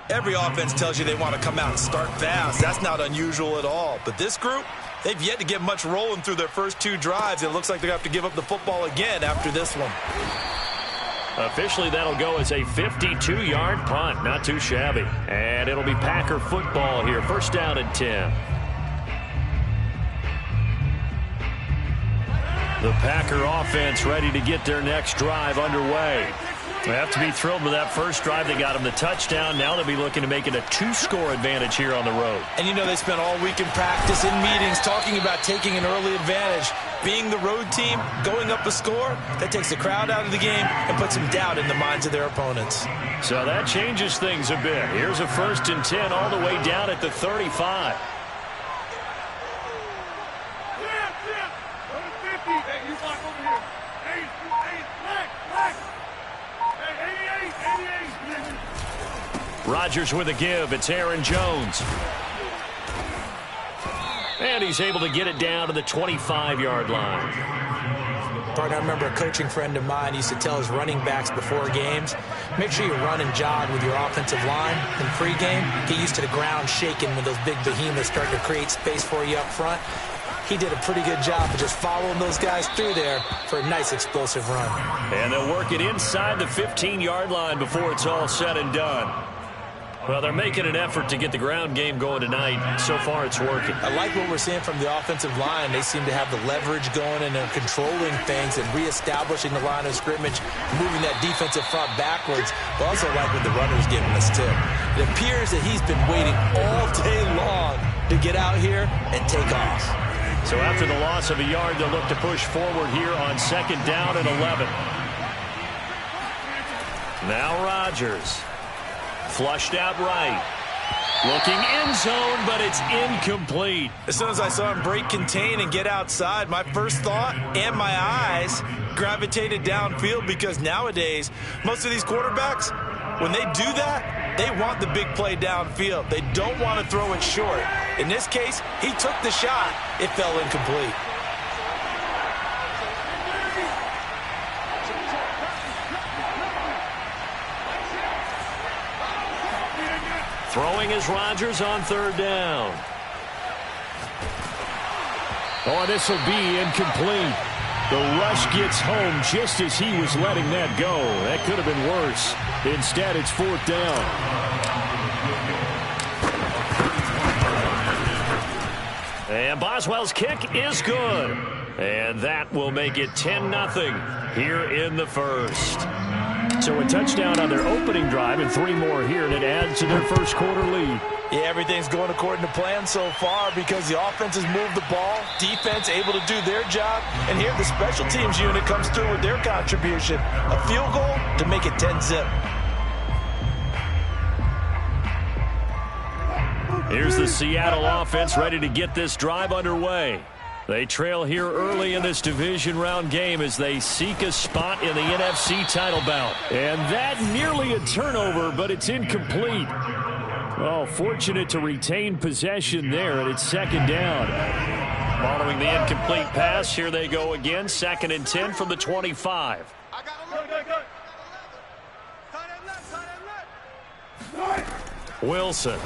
Every offense tells you they want to come out and start fast. That's not unusual at all. But this group, they've yet to get much rolling through their first 2 drives. It looks like they're going to have to give up the football again after this one. Officially, that'll go as a 52-yard punt. Not too shabby. And it'll be Packer football here. First down and 10. The Packer offense ready to get their next drive underway. They have to be thrilled with that first drive. They got them the touchdown. Now they'll be looking to make it a 2-score advantage here on the road. And you know, they spent all week in practice, in meetings, talking about taking an early advantage. Being the road team, going up a score, that takes the crowd out of the game and puts some doubt in the minds of their opponents. So that changes things a bit. Here's a first and 10 all the way down at the 35. Rodgers with a give. It's Aaron Jones. And he's able to get it down to the 25-yard line. Partner, I remember a coaching friend of mine used to tell his running backs before games, make sure you run and jog with your offensive line in pregame. Get used to the ground shaking when those big behemoths start to create space for you up front. He did a pretty good job of just following those guys through there for a nice explosive run. And they'll work it inside the 15-yard line before it's all said and done. Well, they're making an effort to get the ground game going tonight. So far, it's working. I like what we're seeing from the offensive line. They seem to have the leverage going, and they're controlling things and reestablishing the line of scrimmage, moving that defensive front backwards. But also like what the runner's giving us, too. It appears that he's been waiting all day long to get out here and take off. So after the loss of a yard, they'll look to push forward here on second down and 11. Now Rodgers. Flushed out right. Looking end zone, but it's incomplete. As soon as I saw him break contain and get outside, my first thought and my eyes gravitated downfield, because nowadays, most of these quarterbacks, when they do that, they want the big play downfield. They don't want to throw it short. In this case, he took the shot. It fell incomplete. Throwing is Rodgers on third down. Oh, this will be incomplete. The rush gets home just as he was letting that go. That could have been worse. Instead, it's fourth down. And Boswell's kick is good. And that will make it 10-0 here in the first. So a touchdown on their opening drive and 3 more here, and it adds to their first quarter lead. Yeah, everything's going according to plan so far because the offense has moved the ball, defense able to do their job, and here the special teams unit comes through with their contribution. A field goal to make it 10-0. Here's the Seattle offense ready to get this drive underway. They trail here early in this division round game as they seek a spot in the NFC title bout. And that nearly a turnover, but it's incomplete. Oh, fortunate to retain possession there, and it's second down. Following the incomplete pass, here they go again, 2nd and 10 from the 25. Wilson.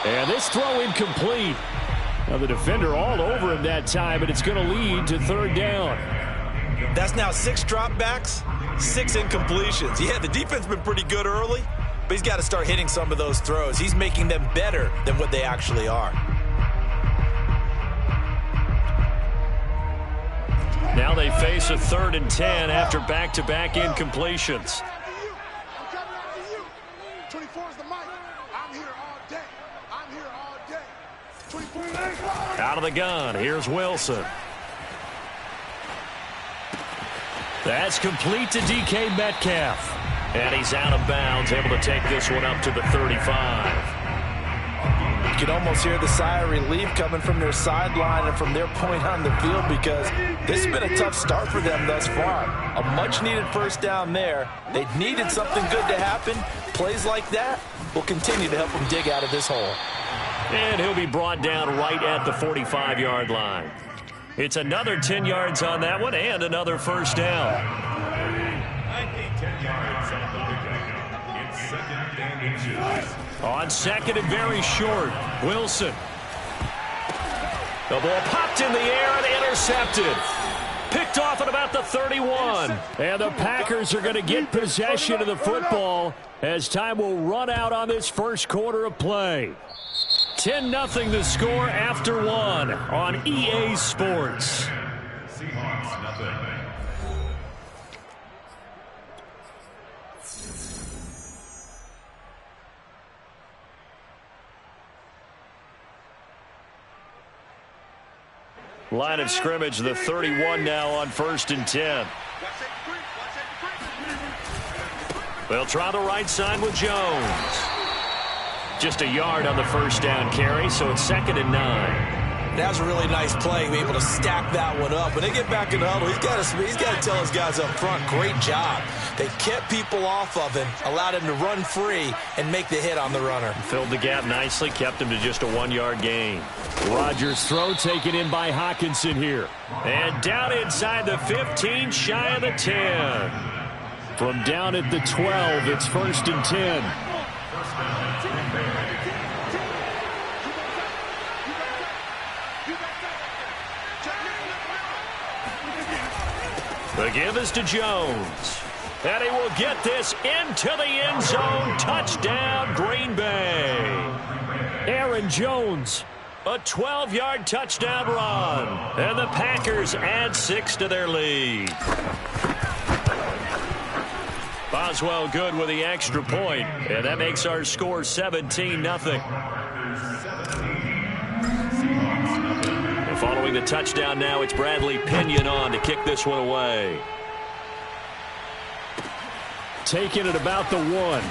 And this throw incomplete. Now the defender all over him that time, but it's going to lead to third down. That's now 6 dropbacks, 6 incompletions. Yeah, the defense has been pretty good early, but he's got to start hitting some of those throws. He's making them better than what they actually are. Now they face a 3rd and 10 after back-to-back incompletions. I'm coming after you. 24 is the mic. I'm here all day. I'm here all day. 24. Out of the gun, here's Wilson. That's complete to DK Metcalf. And he's out of bounds, able to take this one up to the 35. You can almost hear the sigh of relief coming from their sideline and from their point on the field, because this has been a tough start for them thus far. A much-needed first down there. They needed something good to happen. Plays like that will continue to help them dig out of this hole. And he'll be brought down right at the 45-yard line. It's another 10 yards on that one and another first down. 10 yards on the pickup. It's second and inches. On second and very short, Wilson. The ball popped in the air and intercepted. Picked off at about the 31. And the Packers are going to get possession of the football as time will run out on this first quarter of play. 10-0 the score after one on EA Sports. Seahawks, nothing. Line of scrimmage, the 31 now on 1st and 10. They'll try the right side with Jones. Just a yard on the first down carry, so it's 2nd and 9. That was a really nice play, be able to stack that one up. When they get back in the huddle, he's got to tell his guys up front, great job. They kept people off of him, allowed him to run free and make the hit on the runner. Filled the gap nicely, kept him to just a 1-yard gain. Rodgers' throw taken in by Hockenson here. And down inside the 15, shy of the 10. From down at the 12, it's 1st and 10. The give is to Jones. And he will get this into the end zone. Touchdown, Green Bay. Aaron Jones, a 12-yard touchdown run. And the Packers add 6 to their lead. Boswell good with the extra point. And that makes our score 17-0. Following the touchdown now, it's Bradley Pinion on to kick this one away. Taking it about the 1.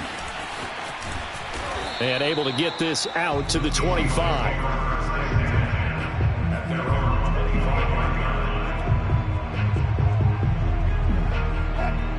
And able to get this out to the 25.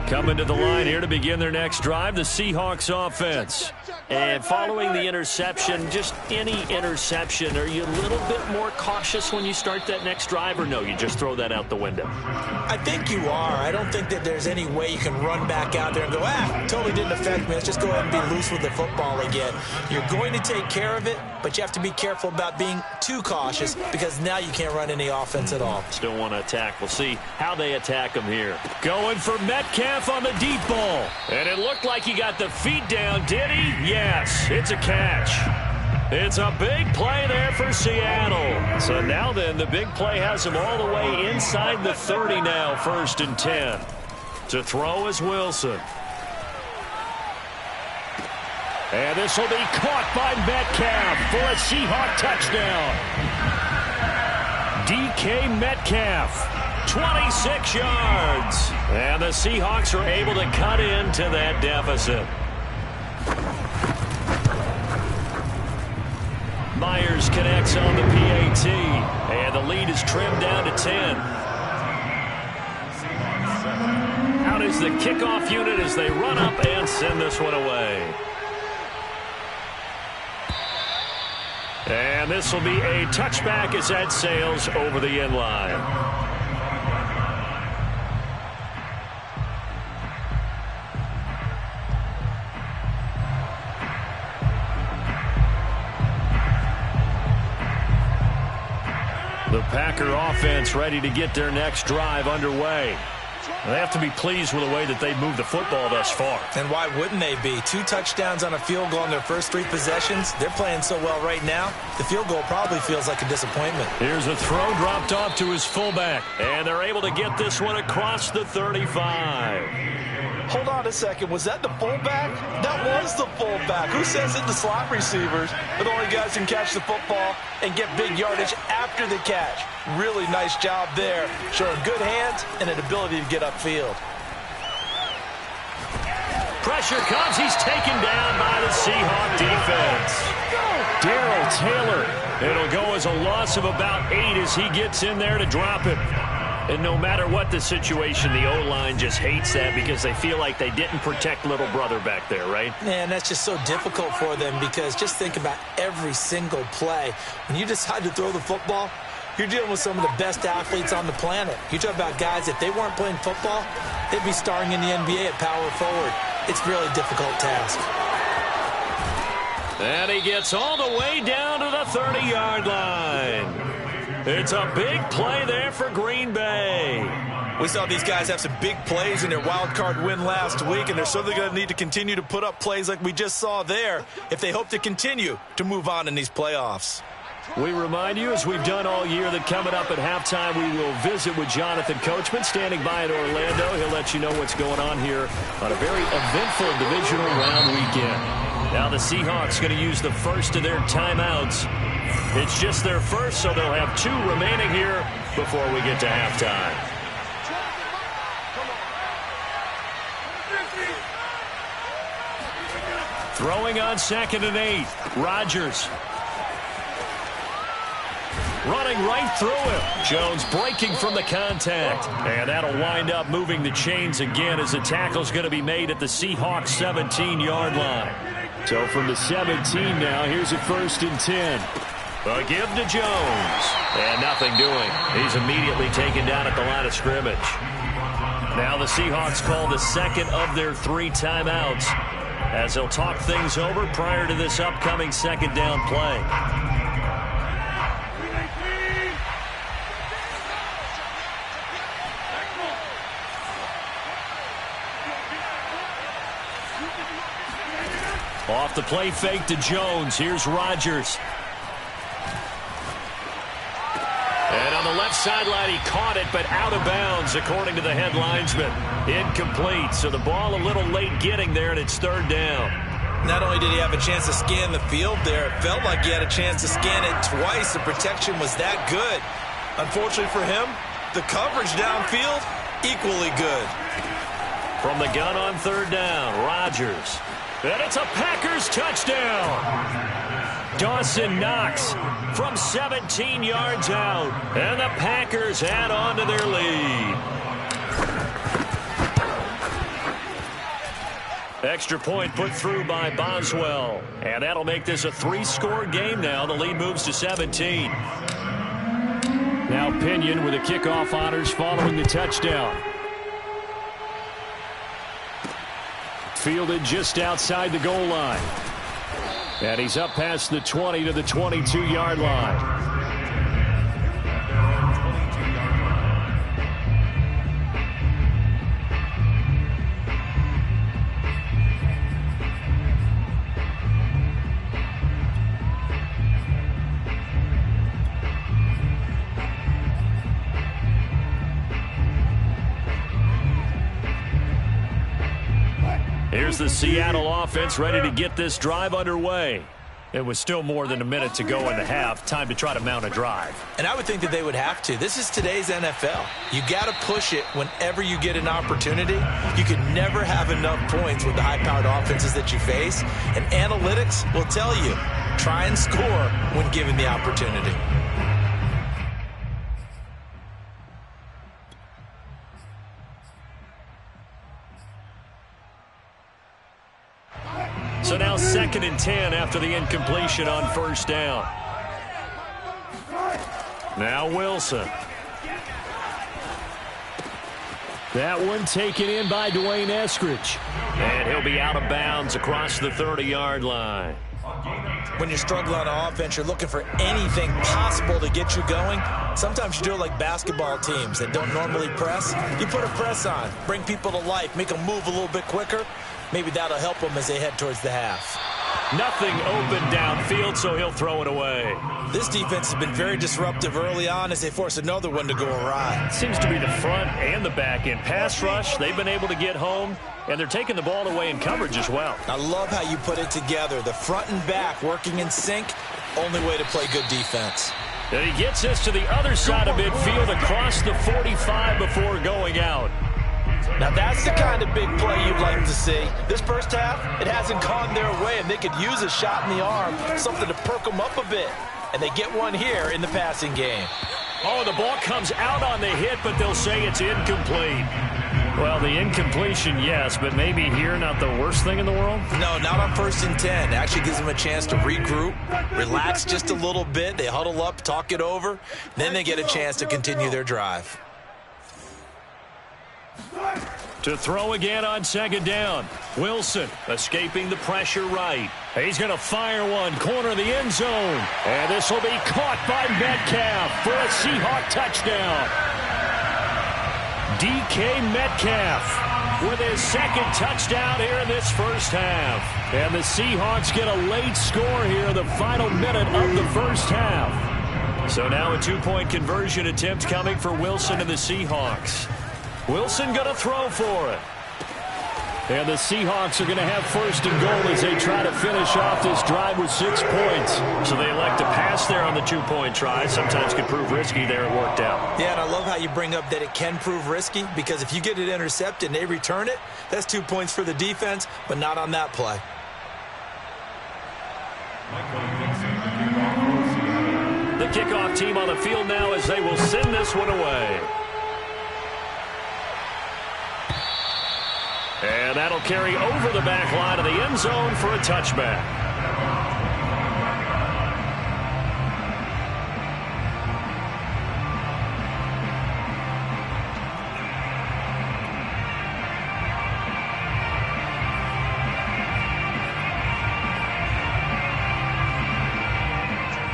Coming to the line here to begin their next drive, the Seahawks offense. And following the interception, just any interception, are you a little bit more cautious when you start that next drive, or no, you just throw that out the window? I think you are. I don't think that there's any way you can run back out there and go, totally didn't affect me. Let's just go ahead and be loose with the football again. You're going to take care of it, but you have to be careful about being too cautious, because now you can't run any offense at all. Still want to attack. We'll see how they attack him here. Going for Metcalf on the deep ball. And it looked like he got the feet down, did he? Yes, it's a catch. It's a big play there for Seattle. So now then, the big play has him all the way inside the 30 now, 1st and 10. To throw is Wilson. And this will be caught by Metcalf for a Seahawk touchdown. DK Metcalf, 26 yards. And the Seahawks are able to cut into that deficit. Myers connects on the PAT. And the lead is trimmed down to 10. Out is the kickoff unit as they run up and send this one away. And this will be a touchback as that sails over the end line. The Packer offense ready to get their next drive underway. They have to be pleased with the way that they've moved the football thus far. And why wouldn't they be? 2 touchdowns on a field goal in their first 3 possessions. They're playing so well right now, the field goal probably feels like a disappointment. Here's a throw dropped off to his fullback. And they're able to get this one across the 35. Hold on a second. Was that the fullback? That was the fullback. Who says it? The slot receivers. But only guys can catch the football and get big yardage after the catch. Really nice job there. Showing good hands and an ability to get upfield. Pressure comes. He's taken down by the Seahawk defense. Darrell Taylor. It'll go as a loss of about 8 as he gets in there to drop him. And no matter what the situation, the O-line just hates that because they feel like they didn't protect little brother back there, right? Man, that's just so difficult for them because just think about every single play. When you decide to throw the football, you're dealing with some of the best athletes on the planet. You talk about guys, if they weren't playing football, they'd be starring in the NBA at power forward. It's a really difficult task. And he gets all the way down to the 30-yard line. It's a big play there for Green Bay. We saw these guys have some big plays in their wild card win last week, and they're certainly going to need to continue to put up plays like we just saw there if they hope to continue to move on in these playoffs. We remind you, as we've done all year, that coming up at halftime, we will visit with Jonathan Coachman standing by in Orlando. He'll let you know what's going on here on a very eventful divisional round weekend. Now the Seahawks going to use the first of their timeouts. It's just their first, so they'll have 2 remaining here before we get to halftime. Throwing on 2nd and 8. Rodgers. Running right through him. Jones breaking from the contact. And that'll wind up moving the chains again as the tackle's going to be made at the Seahawks 17-yard line. So from the 17 now, here's a 1st and 10. A give to Jones. And nothing doing. He's immediately taken down at the line of scrimmage. Now the Seahawks call the second of their 3 timeouts as they'll talk things over prior to this upcoming 2nd down play. Off the play fake to Jones. Here's Rodgers. And on the left sideline, he caught it, but out of bounds, according to the head linesman. Incomplete, so the ball a little late getting there, and it's 3rd down. Not only did he have a chance to scan the field there, it felt like he had a chance to scan it twice. The protection was that good. Unfortunately for him, the coverage downfield, equally good. From the gun on 3rd down, Rodgers. And it's a Packers touchdown. Dawson Knox from 17 yards out. And the Packers add on to their lead. Extra point put through by Boswell. And that'll make this a 3-score game now. The lead moves to 17. Now Pinion with the kickoff honors following the touchdown. Fielded just outside the goal line. And he's up past the 20 to the 22-yard line. Here's the Seattle offense ready to get this drive underway. It was still more than a minute to go in the half. Time to try to mount a drive. And I would think that they would have to. This is today's NFL. You got to push it whenever you get an opportunity. You can never have enough points with the high-powered offenses that you face. And analytics will tell you, try and score when given the opportunity. So now 2nd and 10 after the incompletion on 1st down. Now Wilson. That one taken in by Dwayne Eskridge. And he'll be out of bounds across the 30-yard line. When you're struggling on offense, you're looking for anything possible to get you going. Sometimes you do it like basketball teams that don't normally press. You put a press on, bring people to life, make them move a little bit quicker. Maybe that'll help them as they head towards the half. Nothing open downfield, so he'll throw it away. This defense has been very disruptive early on as they force another one to go awry. Seems to be the front and the back end. Pass rush, they've been able to get home, and they're taking the ball away in coverage as well. I love how you put it together. The front and back working in sync, only way to play good defense. And he gets us to the other side of midfield across the 45 before going out. Now that's the kind of big play you'd like to see. This first half, it hasn't gone their way, and they could use a shot in the arm, something to perk them up a bit. And they get one here in the passing game. Oh, the ball comes out on the hit, but they'll say it's incomplete. Well, the incompletion, yes, but maybe here not the worst thing in the world? No, not on 1st and 10. It actually gives them a chance to regroup, relax just a little bit. They huddle up, talk it over. Then they get a chance to continue their drive. To throw again on 2nd down. Wilson escaping the pressure right. He's going to fire one, corner of the end zone. And this will be caught by Metcalf for a Seahawk touchdown. DK Metcalf with his 2nd touchdown here in this first half. And the Seahawks get a late score here in the final minute of the first half. So now a 2-point conversion attempt coming for Wilson and the Seahawks. Wilson going to throw for it. And the Seahawks are going to have 1st and goal as they try to finish off this drive with 6 points. So they elect to pass there on the 2-point try. Sometimes could prove risky there. It worked out. Yeah, and I love how you bring up that it can prove risky, because if you get it intercepted and they return it, that's 2 points for the defense, but not on that play. The kickoff team on the field now as they will send this one away. And that'll carry over the back line of the end zone for a touchback.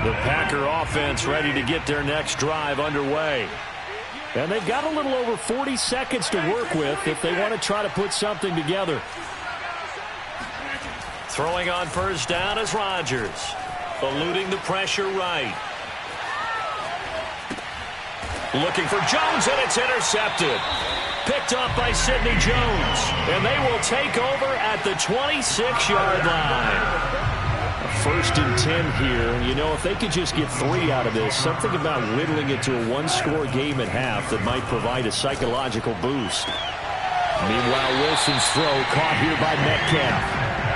The Packer offense ready to get their next drive underway. And they've got a little over 40 seconds to work with if they want to try to put something together. Throwing on 1st down is Rodgers. Eluding the pressure right. Looking for Jones, and it's intercepted. Picked up by Sidney Jones. And they will take over at the 26-yard line. 1st and 10 here. You know, if they could just get 3 out of this, something about whittling it to a 1-score game at half that might provide a psychological boost. Meanwhile, Wilson's throw caught here by Metcalf.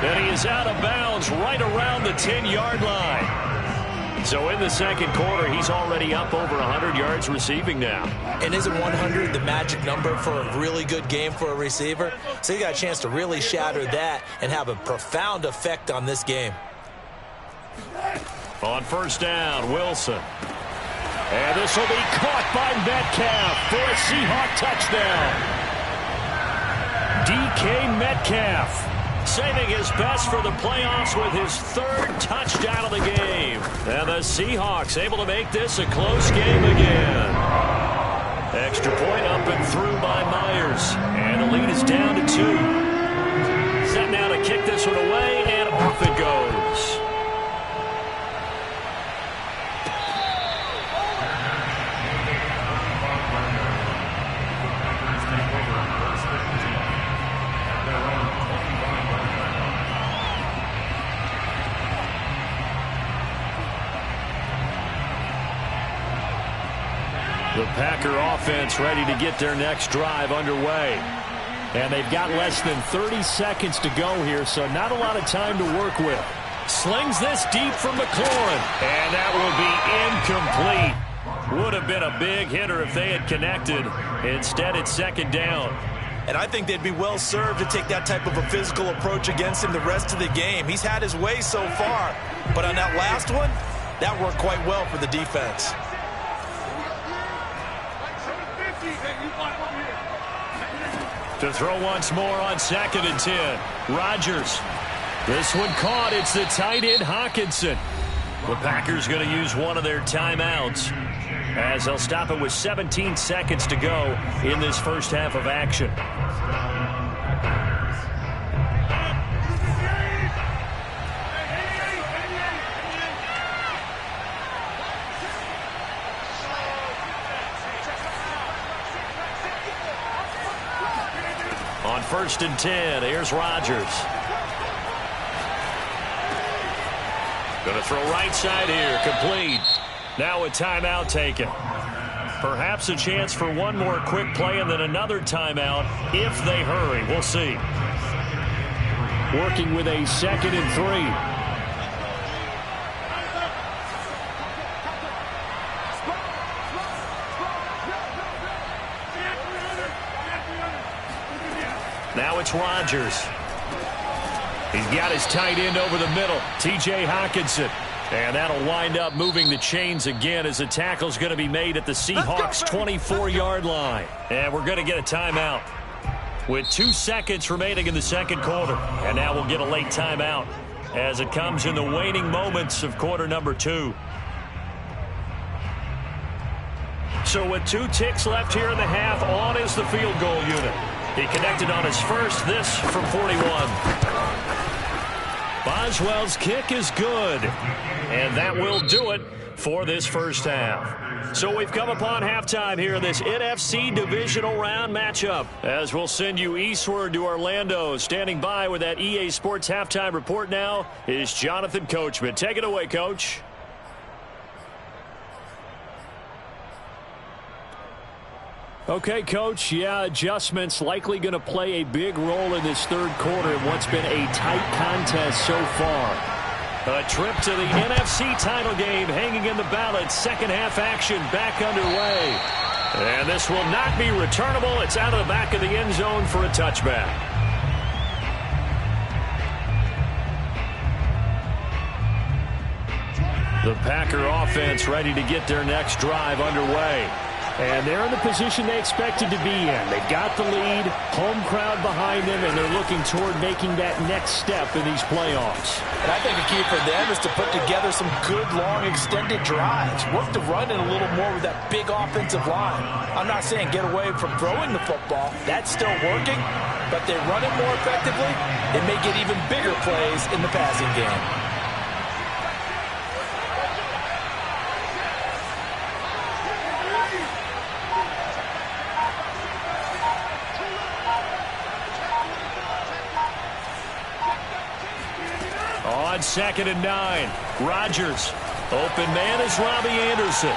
And he is out of bounds right around the 10-yard line. So in the 2nd quarter, he's already up over 100 yards receiving now. And isn't 100 the magic number for a really good game for a receiver? So you got a chance to really shatter that and have a profound effect on this game. On 1st down, Wilson. And this will be caught by Metcalf for a Seahawk touchdown. DK Metcalf saving his best for the playoffs with his 3rd touchdown of the game. And the Seahawks able to make this a close game again. Extra point up and through by Myers. And the lead is down to 2. Set now to kick this one away, and off it goes. The Packer offense ready to get their next drive underway. And they've got less than 30 seconds to go here, so not a lot of time to work with. Slings this deep from McLaurin. And that will be incomplete. Would have been a big hitter if they had connected. Instead, it's 2nd down. And I think they'd be well served to take that type of a physical approach against him the rest of the game. He's had his way so far. But on that last one, that worked quite well for the defense. To throw once more on 2nd and 10. Rodgers. This one caught. It's the tight end, Hockenson. The Packers going to use one of their timeouts as they'll stop it with 17 seconds to go in this first half of action. On 1st and 10, here's Rodgers. Going to throw right side here, complete. Now a timeout taken. Perhaps a chance for one more quick play and then another timeout if they hurry. We'll see. Working with a 2nd and 3. Now it's Rodgers. He's got his tight end over the middle, T.J. Hockenson. And that'll wind up moving the chains again as the tackle's going to be made at the Seahawks' 24-yard line. And we're going to get a timeout with 2 seconds remaining in the second quarter. And now we'll get a late timeout as it comes in the waning moments of quarter number 2. So with 2 ticks left here in the half, on is the field goal unit. He connected on his first, this from 41. Boswell's kick is good. And that will do it for this first half. So we've come upon halftime here in this NFC divisional round matchup. As we'll send you eastward to Orlando. Standing by with that EA Sports halftime report now is Jonathan Coachman. Take it away, Coach. Okay, Coach, yeah, adjustments likely going to play a big role in this third quarter in what's been a tight contest so far. A trip to the NFC title game hanging in the balance. Second half action back underway. And this will not be returnable. It's out of the back of the end zone for a touchback. The Packer offense ready to get their next drive underway. And they're in the position they expected to be in. They've got the lead, home crowd behind them, and they're looking toward making that next step in these playoffs. And I think a key for them is to put together some good, long, extended drives. Work the run in a little more with that big offensive line. I'm not saying get away from throwing the football. That's still working. But they run it more effectively, it may get even bigger plays in the passing game. On 2nd and 9, Rodgers. Open man is Robbie Anderson.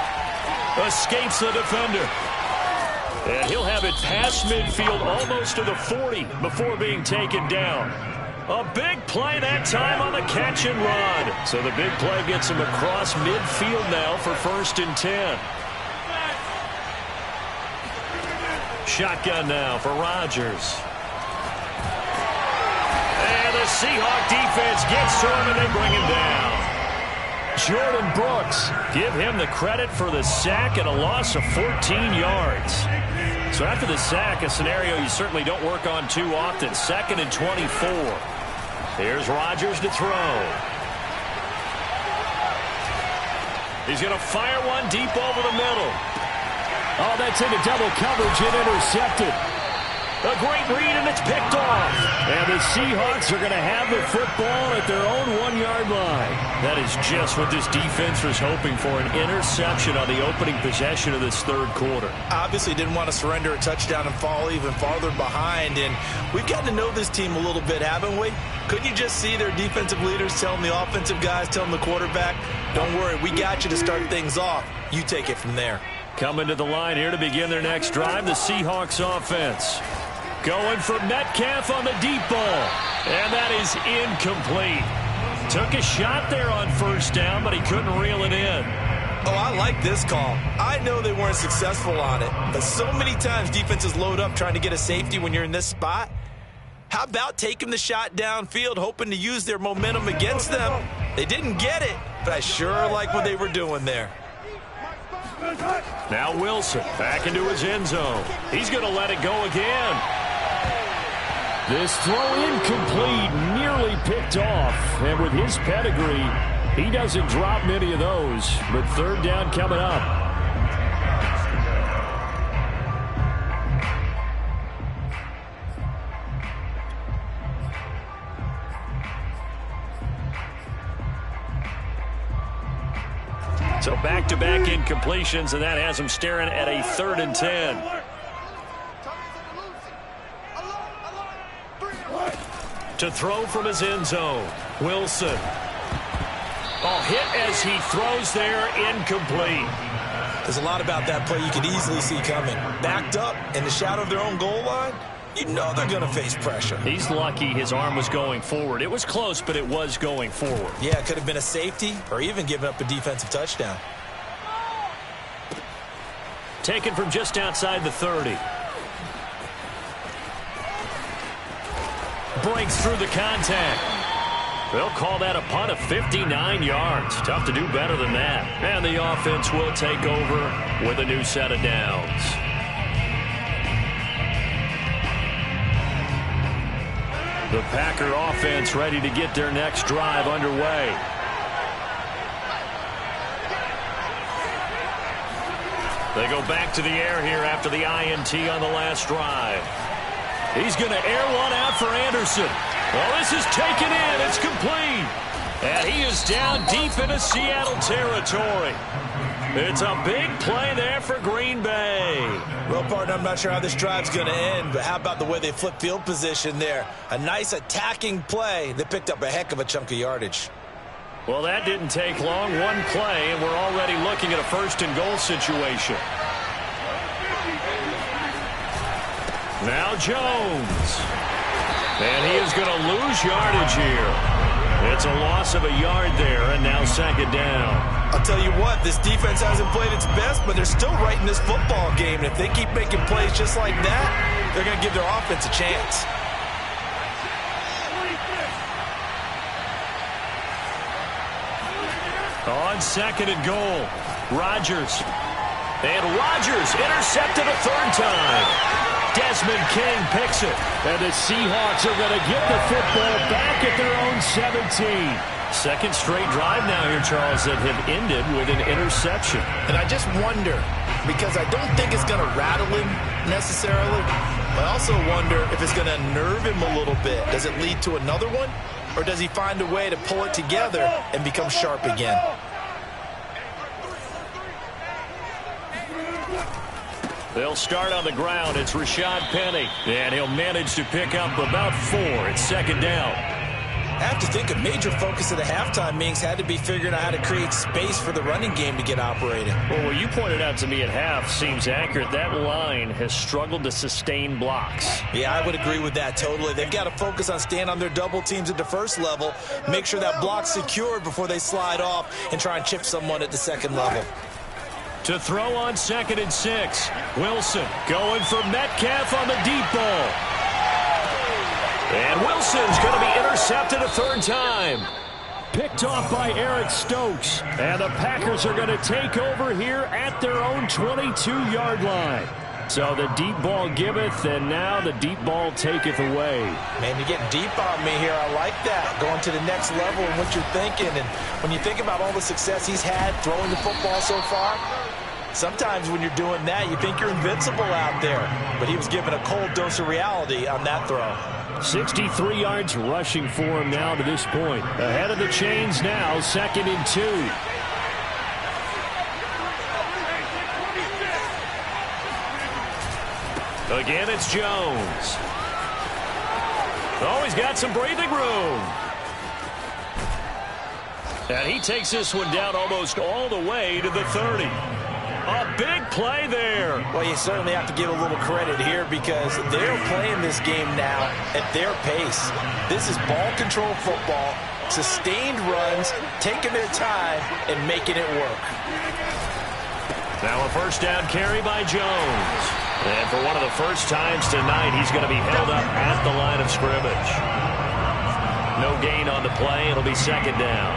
Escapes the defender. And he'll have it past midfield almost to the 40 before being taken down. A big play that time on the catch and run. So the big play gets him across midfield now for 1st and 10. Shotgun now for Rodgers. The Seahawk defense gets to him and they bring him down. Jordan Brooks, give him the credit for the sack and a loss of 14 yards. So after the sack, a scenario you certainly don't work on too often. 2nd and 24. Here's Rodgers to throw. He's going to fire one deep over the middle. Oh, that's into double coverage and intercepted. A great read, and it's picked off. And the Seahawks are going to have the football at their own 1-yard line. That is just what this defense was hoping for, an interception on the opening possession of this third quarter. Obviously didn't want to surrender a touchdown and fall even farther behind. And we've gotten to know this team a little bit, haven't we? Couldn't you just see their defensive leaders telling the offensive guys, telling the quarterback, don't worry, we got you to start things off. You take it from there. Coming to the line here to begin their next drive, the Seahawks offense. Going for Metcalf on the deep ball. And that is incomplete. Took a shot there on 1st down, but he couldn't reel it in. Oh, I like this call. I know they weren't successful on it, but so many times defenses load up trying to get a safety when you're in this spot. How about taking the shot downfield, hoping to use their momentum against them? They didn't get it, but I sure like what they were doing there. Now Wilson back into his end zone. He's going to let it go again. This throw incomplete, nearly picked off. And with his pedigree, he doesn't drop many of those. But 3rd down coming up. So back-to-back incompletions, and that has him staring at a 3rd and 10. To throw from his end zone, Wilson. Oh, hit as he throws there, incomplete. There's a lot about that play you could easily see coming. Backed up in the shadow of their own goal line, you know they're going to face pressure. He's lucky his arm was going forward. It was close, but it was going forward. Yeah, it could have been a safety or even given up a defensive touchdown. Taken from just outside the 30. Breaks through the contact. They'll call that a punt of 59 yards. Tough to do better than that. And the offense will take over with a new set of downs. The Packer offense ready to get their next drive underway. They go back to the air here after the INT on the last drive. He's going to air one out for Anderson. Well, this is taken in. It's complete. And he is down deep into Seattle territory. It's a big play there for Green Bay. Well, partner, I'm not sure how this drive's going to end, but how about the way they flip field position there? A nice attacking play that picked up a heck of a chunk of yardage. Well, that didn't take long. One play, and we're already looking at a first-and-goal situation. Now Jones. And he is going to lose yardage here. It's a loss of a yard there, and now second down. I'll tell you what, this defense hasn't played its best, but they're still right in this football game. And if they keep making plays just like that, they're going to give their offense a chance. On second and goal, Rodgers. And Rodgers intercepted a third time. Desmond King picks it. And the Seahawks are going to get the football back at their own 17. Second straight drive now here, Charles, that have ended with an interception. And I just wonder, because I don't think it's going to rattle him necessarily, but I also wonder if it's going to nerve him a little bit. Does it lead to another one? Or does he find a way to pull it together and become sharp again? They'll start on the ground. It's Rashad Penny. And he'll manage to pick up about 4. It's second down. I have to think a major focus of the halftime meetings had to be figuring out how to create space for the running game to get operating. Well, what you pointed out to me at half seems accurate. That line has struggled to sustain blocks. Yeah, I would agree with that totally. They've got to focus on staying on their double teams at the first level, make sure that block's secured before they slide off and try and chip someone at the second level. To throw on second and 6. Wilson going for Metcalf on the deep ball. And Wilson's going to be intercepted a third time. Picked off by Eric Stokes. And the Packers are going to take over here at their own 22-yard line. So the deep ball giveth, and now the deep ball taketh away. Man, you're getting deep on me here. I like that. Going to the next level and what you're thinking. And when you think about all the success he's had throwing the football so far, sometimes when you're doing that, you think you're invincible out there. But he was given a cold dose of reality on that throw. 63 yards rushing for him now to this point. Ahead of the chains now, second and 2. Again, it's Jones. Oh, he's got some breathing room. And he takes this one down almost all the way to the 30. A big play there. Well, you certainly have to give a little credit here because they're playing this game now at their pace. This is ball control football, sustained runs, taking their time, and making it work. Now a first down carry by Jones. And for one of the first times tonight, he's going to be held up at the line of scrimmage. No gain on the play. It'll be second down.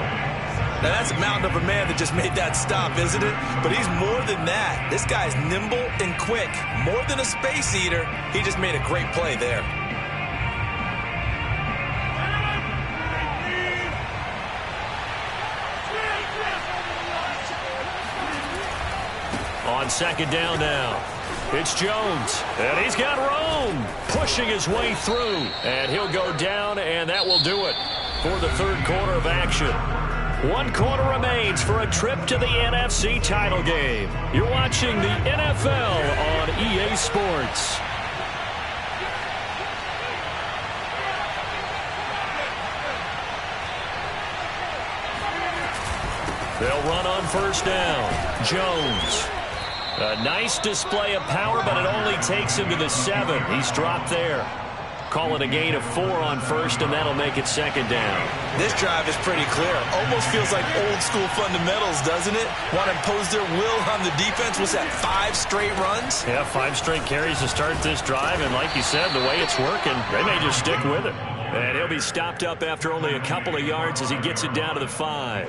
Now, that's a mountain of a man that just made that stop, isn't it? But he's more than that. This guy's nimble and quick. More than a space eater, he just made a great play there. On second down now, it's Jones. And he's got Rome pushing his way through. And he'll go down, and that will do it for the third quarter of action. 1 quarter remains for a trip to the NFC title game. You're watching the NFL on EA Sports. They'll run on first down. Jones A nice display of power, but it only takes him to the 7. He's dropped there. Call it a gain of 4 on first, and that'll make it second down. This drive is pretty clear. Almost feels like old school fundamentals, doesn't it? Want to impose their will on the defense. Was that 5 straight runs? Yeah, 5 straight carries to start this drive, and like you said, the way it's working, they may just stick with it. And he'll be stopped up after only a couple of yards as he gets it down to the 5.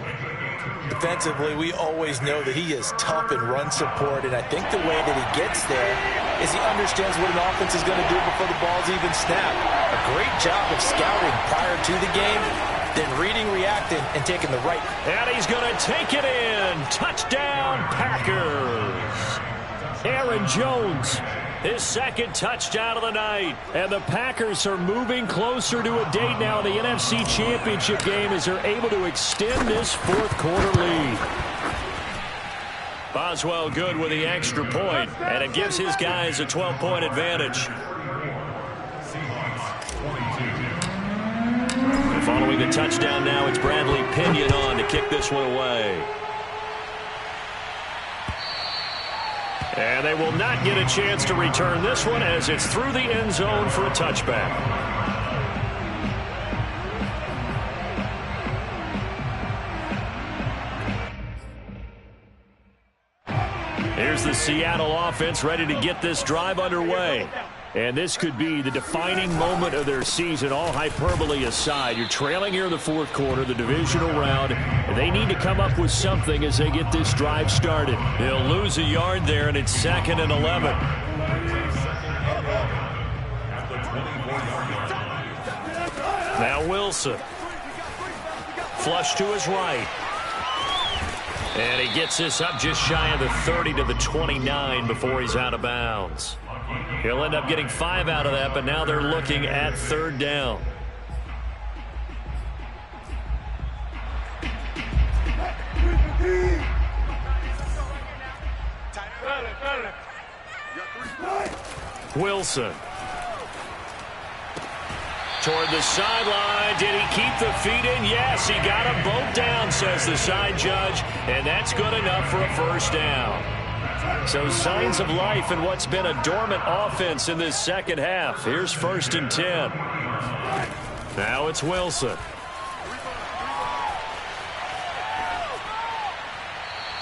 Defensively, we always know that he is tough in run support, and I think the way that he gets there is he understands what an offense is going to do before the ball's even snapped. A great job of scouting prior to the game, then reading, reacting, and taking the right. And he's going to take it in. Touchdown, Packers. Aaron Jones, his second touchdown of the night. And the Packers are moving closer to a date now in the NFC Championship game as they're able to extend this fourth-quarter lead. Boswell good with the extra point, and it gives his guys a 12-point advantage. And following the touchdown now, it's Bradley Pinion on to kick this one away. And they will not get a chance to return this one as it's through the end zone for a touchback. Here's the Seattle offense ready to get this drive underway. And this could be the defining moment of their season, all hyperbole aside. You're trailing here in the fourth quarter, the divisional round, and they need to come up with something as they get this drive started. They'll lose a yard there, and it's 2nd and 11. Now Wilson. Flush to his right. And he gets this up just shy of the 30 to the 29 before he's out of bounds. He'll end up getting 5 out of that, but now they're looking at 3rd down. Wilson. Toward the sideline. Did he keep the feet in? Yes, he got them both down, says the side judge, and that's good enough for a 1st down. So signs of life in what's been a dormant offense in this second half. Here's 1st and 10. Now it's Wilson.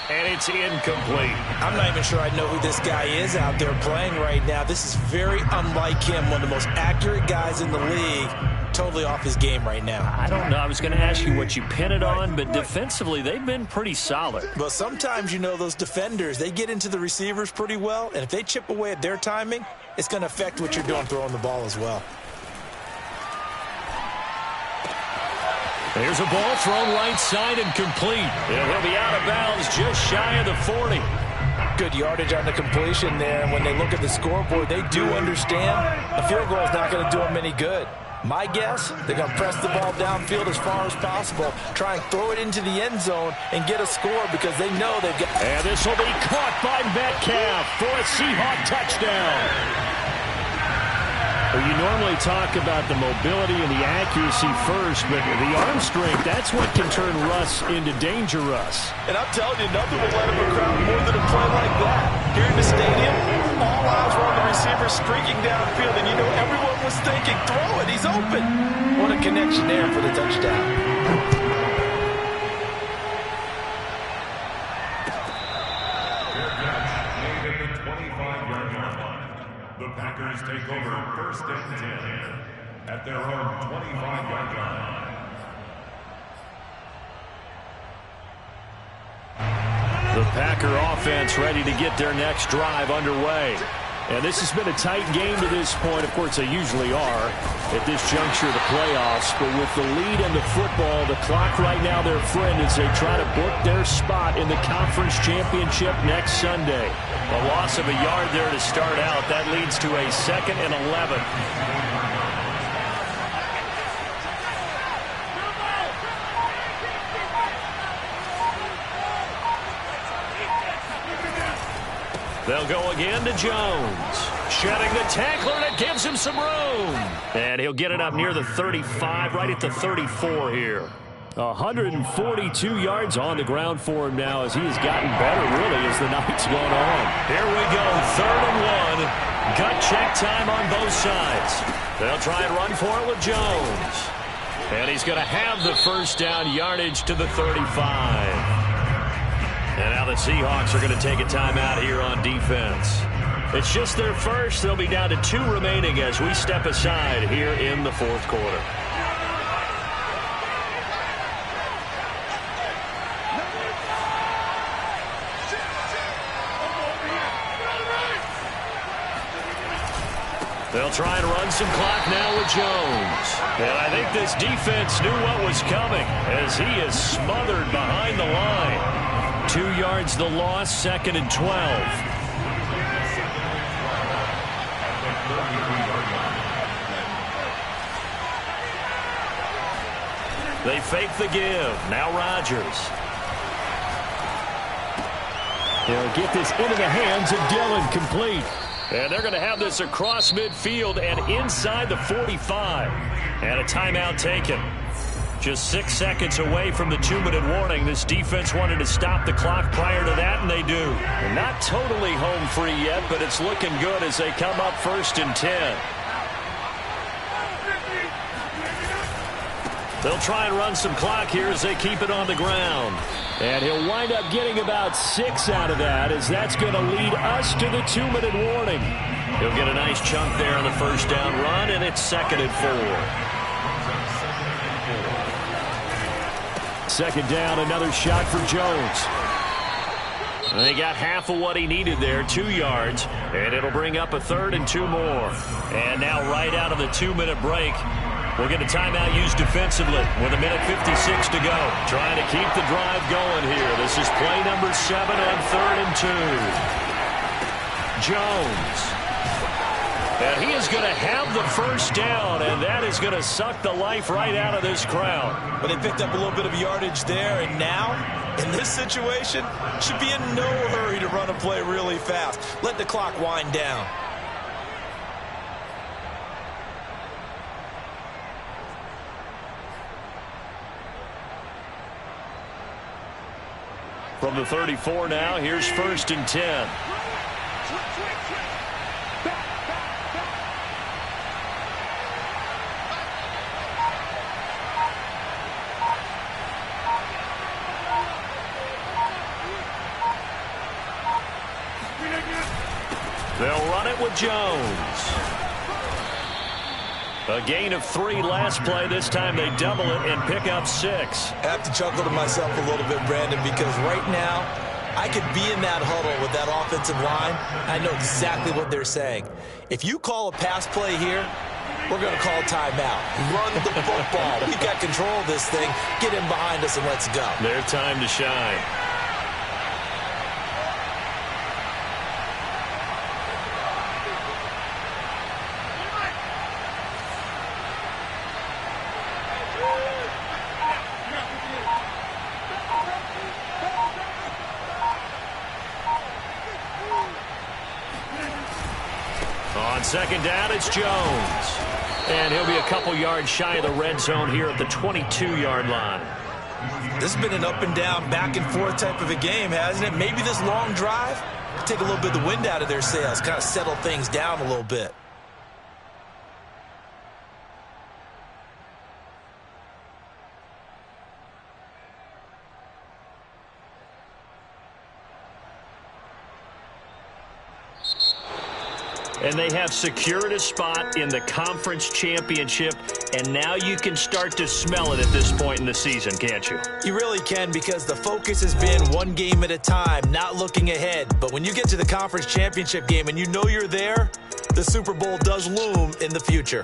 And it's incomplete. I'm not even sure I know who this guy is out there playing right now. This is very unlike him, one of the most accurate guys in the league. Totally off his game right now. I don't know. I was going to ask you what you pin it on, but defensively, they've been pretty solid. But sometimes, you know, those defenders, they get into the receivers pretty well, and if they chip away at their timing, it's going to affect what you're doing throwing the ball as well. There's a ball thrown right side and complete. And he'll be out of bounds just shy of the 40. Good yardage on the completion there, and when they look at the scoreboard, they do understand a field goal is not going to do them any good. My guess, they're going to press the ball downfield as far as possible, try and throw it into the end zone and get a score because they know they've got... And this will be caught by Metcalf for a Seahawk touchdown. Well, you normally talk about the mobility and the accuracy first, but the arm strength, that's what can turn Russ into danger Russ. And I'm telling you, nothing will let him crowd more than a play like that. Here in the stadium, all eyes were on the receiver streaking downfield, and you know everyone was thinking, throw it, he's open. What a connection there for the touchdown. The Packers take over 1st and 10 at their own 25-yard line. The Packer offense ready to get their next drive underway. And this has been a tight game to this point. Of course, they usually are at this juncture of the playoffs. But with the lead in the football, the clock right now their friend as they try to book their spot in the conference championship next Sunday. A loss of a yard there to start out. That leads to a 2nd and 11. They'll go again to Jones. Shedding the tackler, and it gives him some room. And he'll get it up near the 35, right at the 34 here. 142 yards on the ground for him now as he has gotten better, really, as the night's gone on. Here we go, 3rd and 1. Gut check time on both sides. They'll try and run for it with Jones. And he's going to have the first down, yardage to the 35. And now the Seahawks are going to take a timeout here on defense. It's just their first. They'll be down to 2 remaining as we step aside here in the 4th quarter. They'll try and run some clock now with Jones. And I think this defense knew what was coming as he is smothered behind the line. 2 yards the loss, 2nd and 12. They fake the give. Now Rodgers. They'll get this into the hands of Dillon, complete. And they're going to have this across midfield and inside the 45. And a timeout taken. Just 6 seconds away from the 2-minute warning. This defense wanted to stop the clock prior to that, and they do. And not totally home free yet, but it's looking good as they come up 1st and 10. They'll try and run some clock here as they keep it on the ground. And he'll wind up getting about 6 out of that, as that's going to lead us to the 2-minute warning. He'll get a nice chunk there on the first down run, and it's 2nd and 4. 2nd down, another shot for Jones. And they got half of what he needed there, 2 yards, and it'll bring up a 3rd and 2 more. And now right out of the 2-minute break, we'll get a timeout used defensively with 1:56 to go. Trying to keep the drive going here. This is play number 7 on 3rd and 2. Jones. And he is going to have the first down, and that is going to suck the life right out of this crowd. But they picked up a little bit of yardage there, and now, in this situation, should be in no hurry to run a play really fast. Let the clock wind down. From the 34 now, here's 1st and 10. They'll run it with Jones. A gain of 3 last play. This time they double it and pick up 6. I have to chuckle to myself a little bit, Brandon, because right now I could be in that huddle with that offensive line. I know exactly what they're saying. If you call a pass play here, we're going to call timeout. Run the football. We've got control of this thing. Get in behind us and let's go. Their time to shine. On 2nd down, it's Jones. And he'll be a couple yards shy of the red zone here at the 22-yard line. This has been an up and down, back and forth type of a game, hasn't it? Maybe this long drive could take a little bit of the wind out of their sails, kind of settle things down a little bit. And they have secured a spot in the conference championship, and now you can start to smell it at this point in the season, can't you? You really can, because the focus has been one game at a time, not looking ahead. But when you get to the conference championship game and you know you're there, the Super Bowl does loom in the future.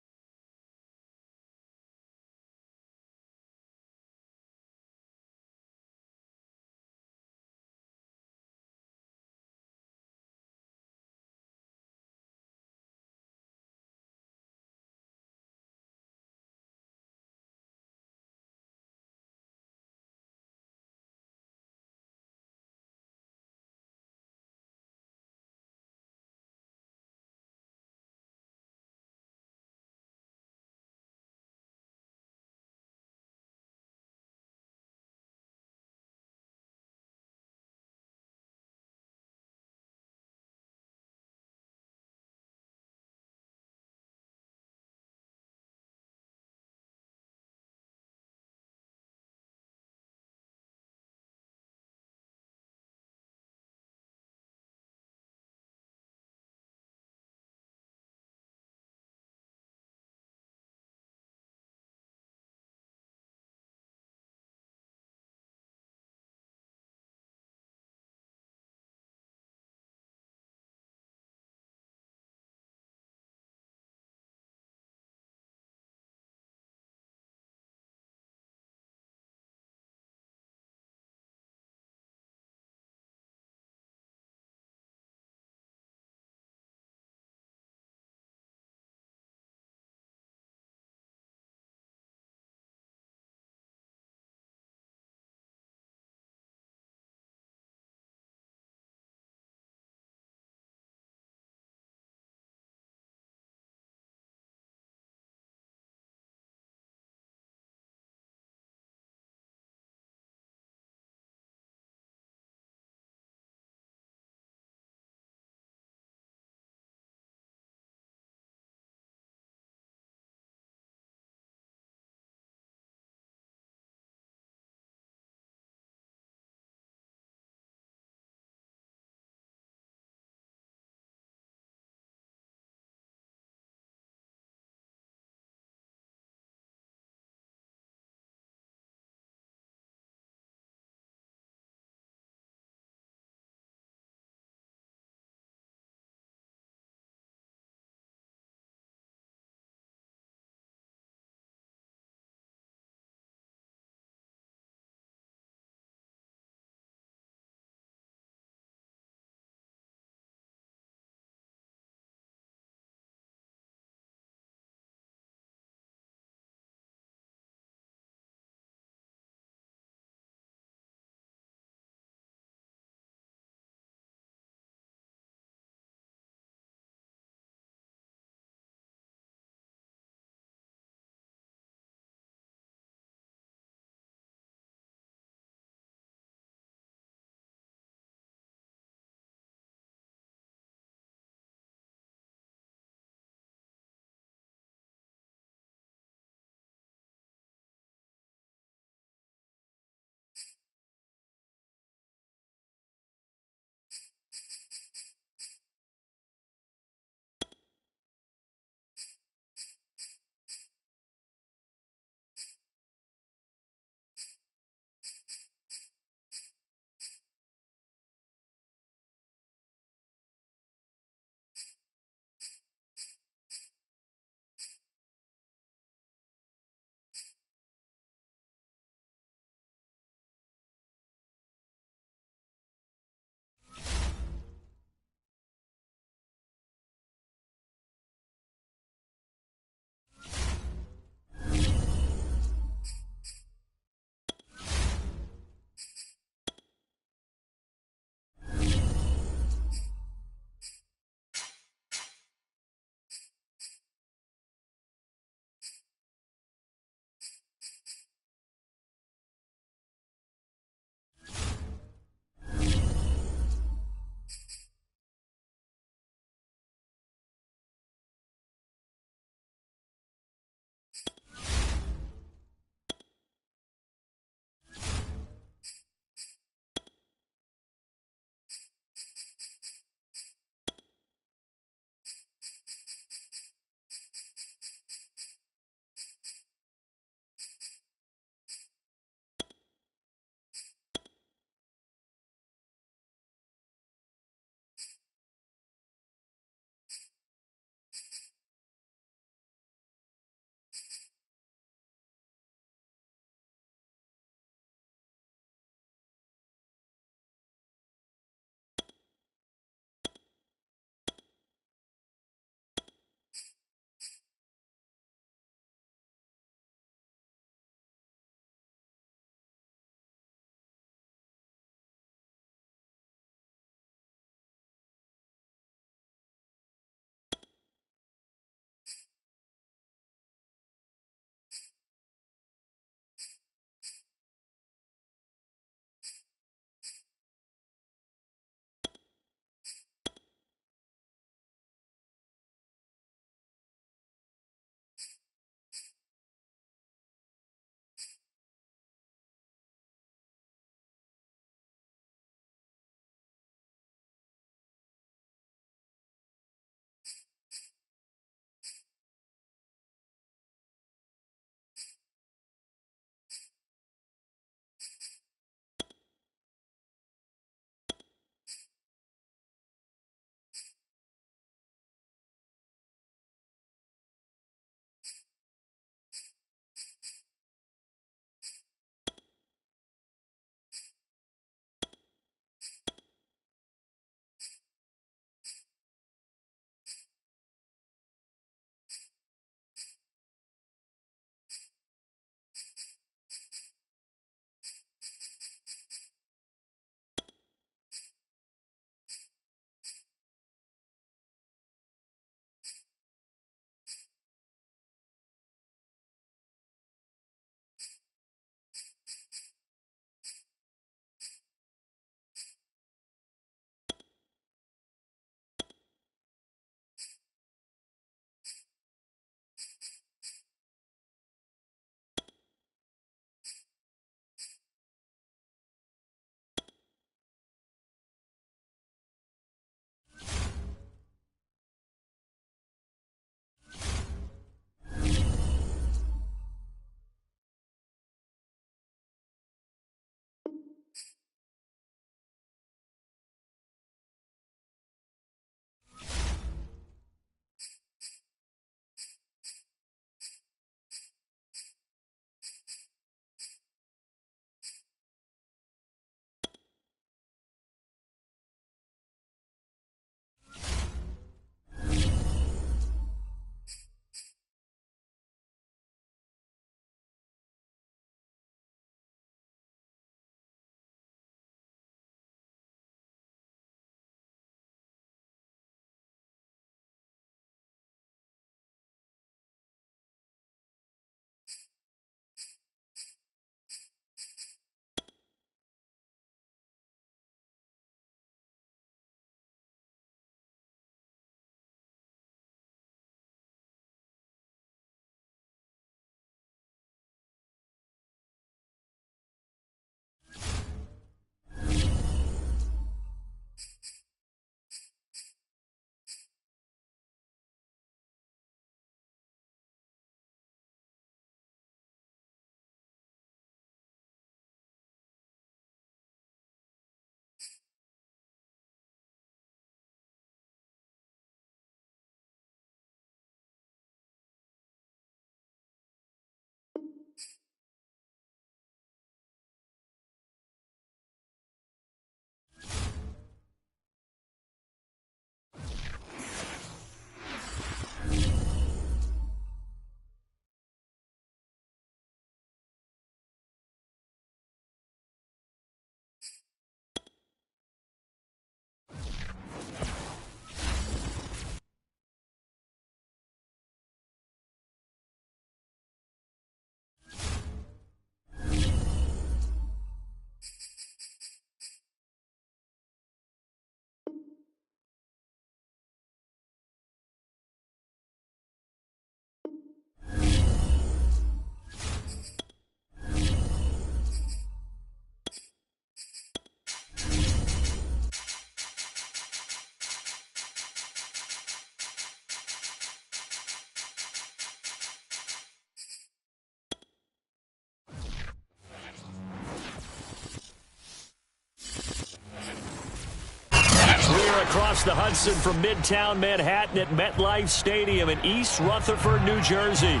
across the Hudson from Midtown Manhattan at MetLife Stadium in East Rutherford, New Jersey.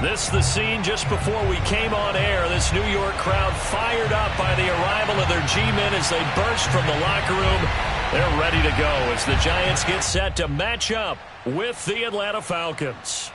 This is the scene just before we came on air. This New York crowd fired up by the arrival of their G-men as they burst from the locker room. They're ready to go as the Giants get set to match up with the Atlanta Falcons.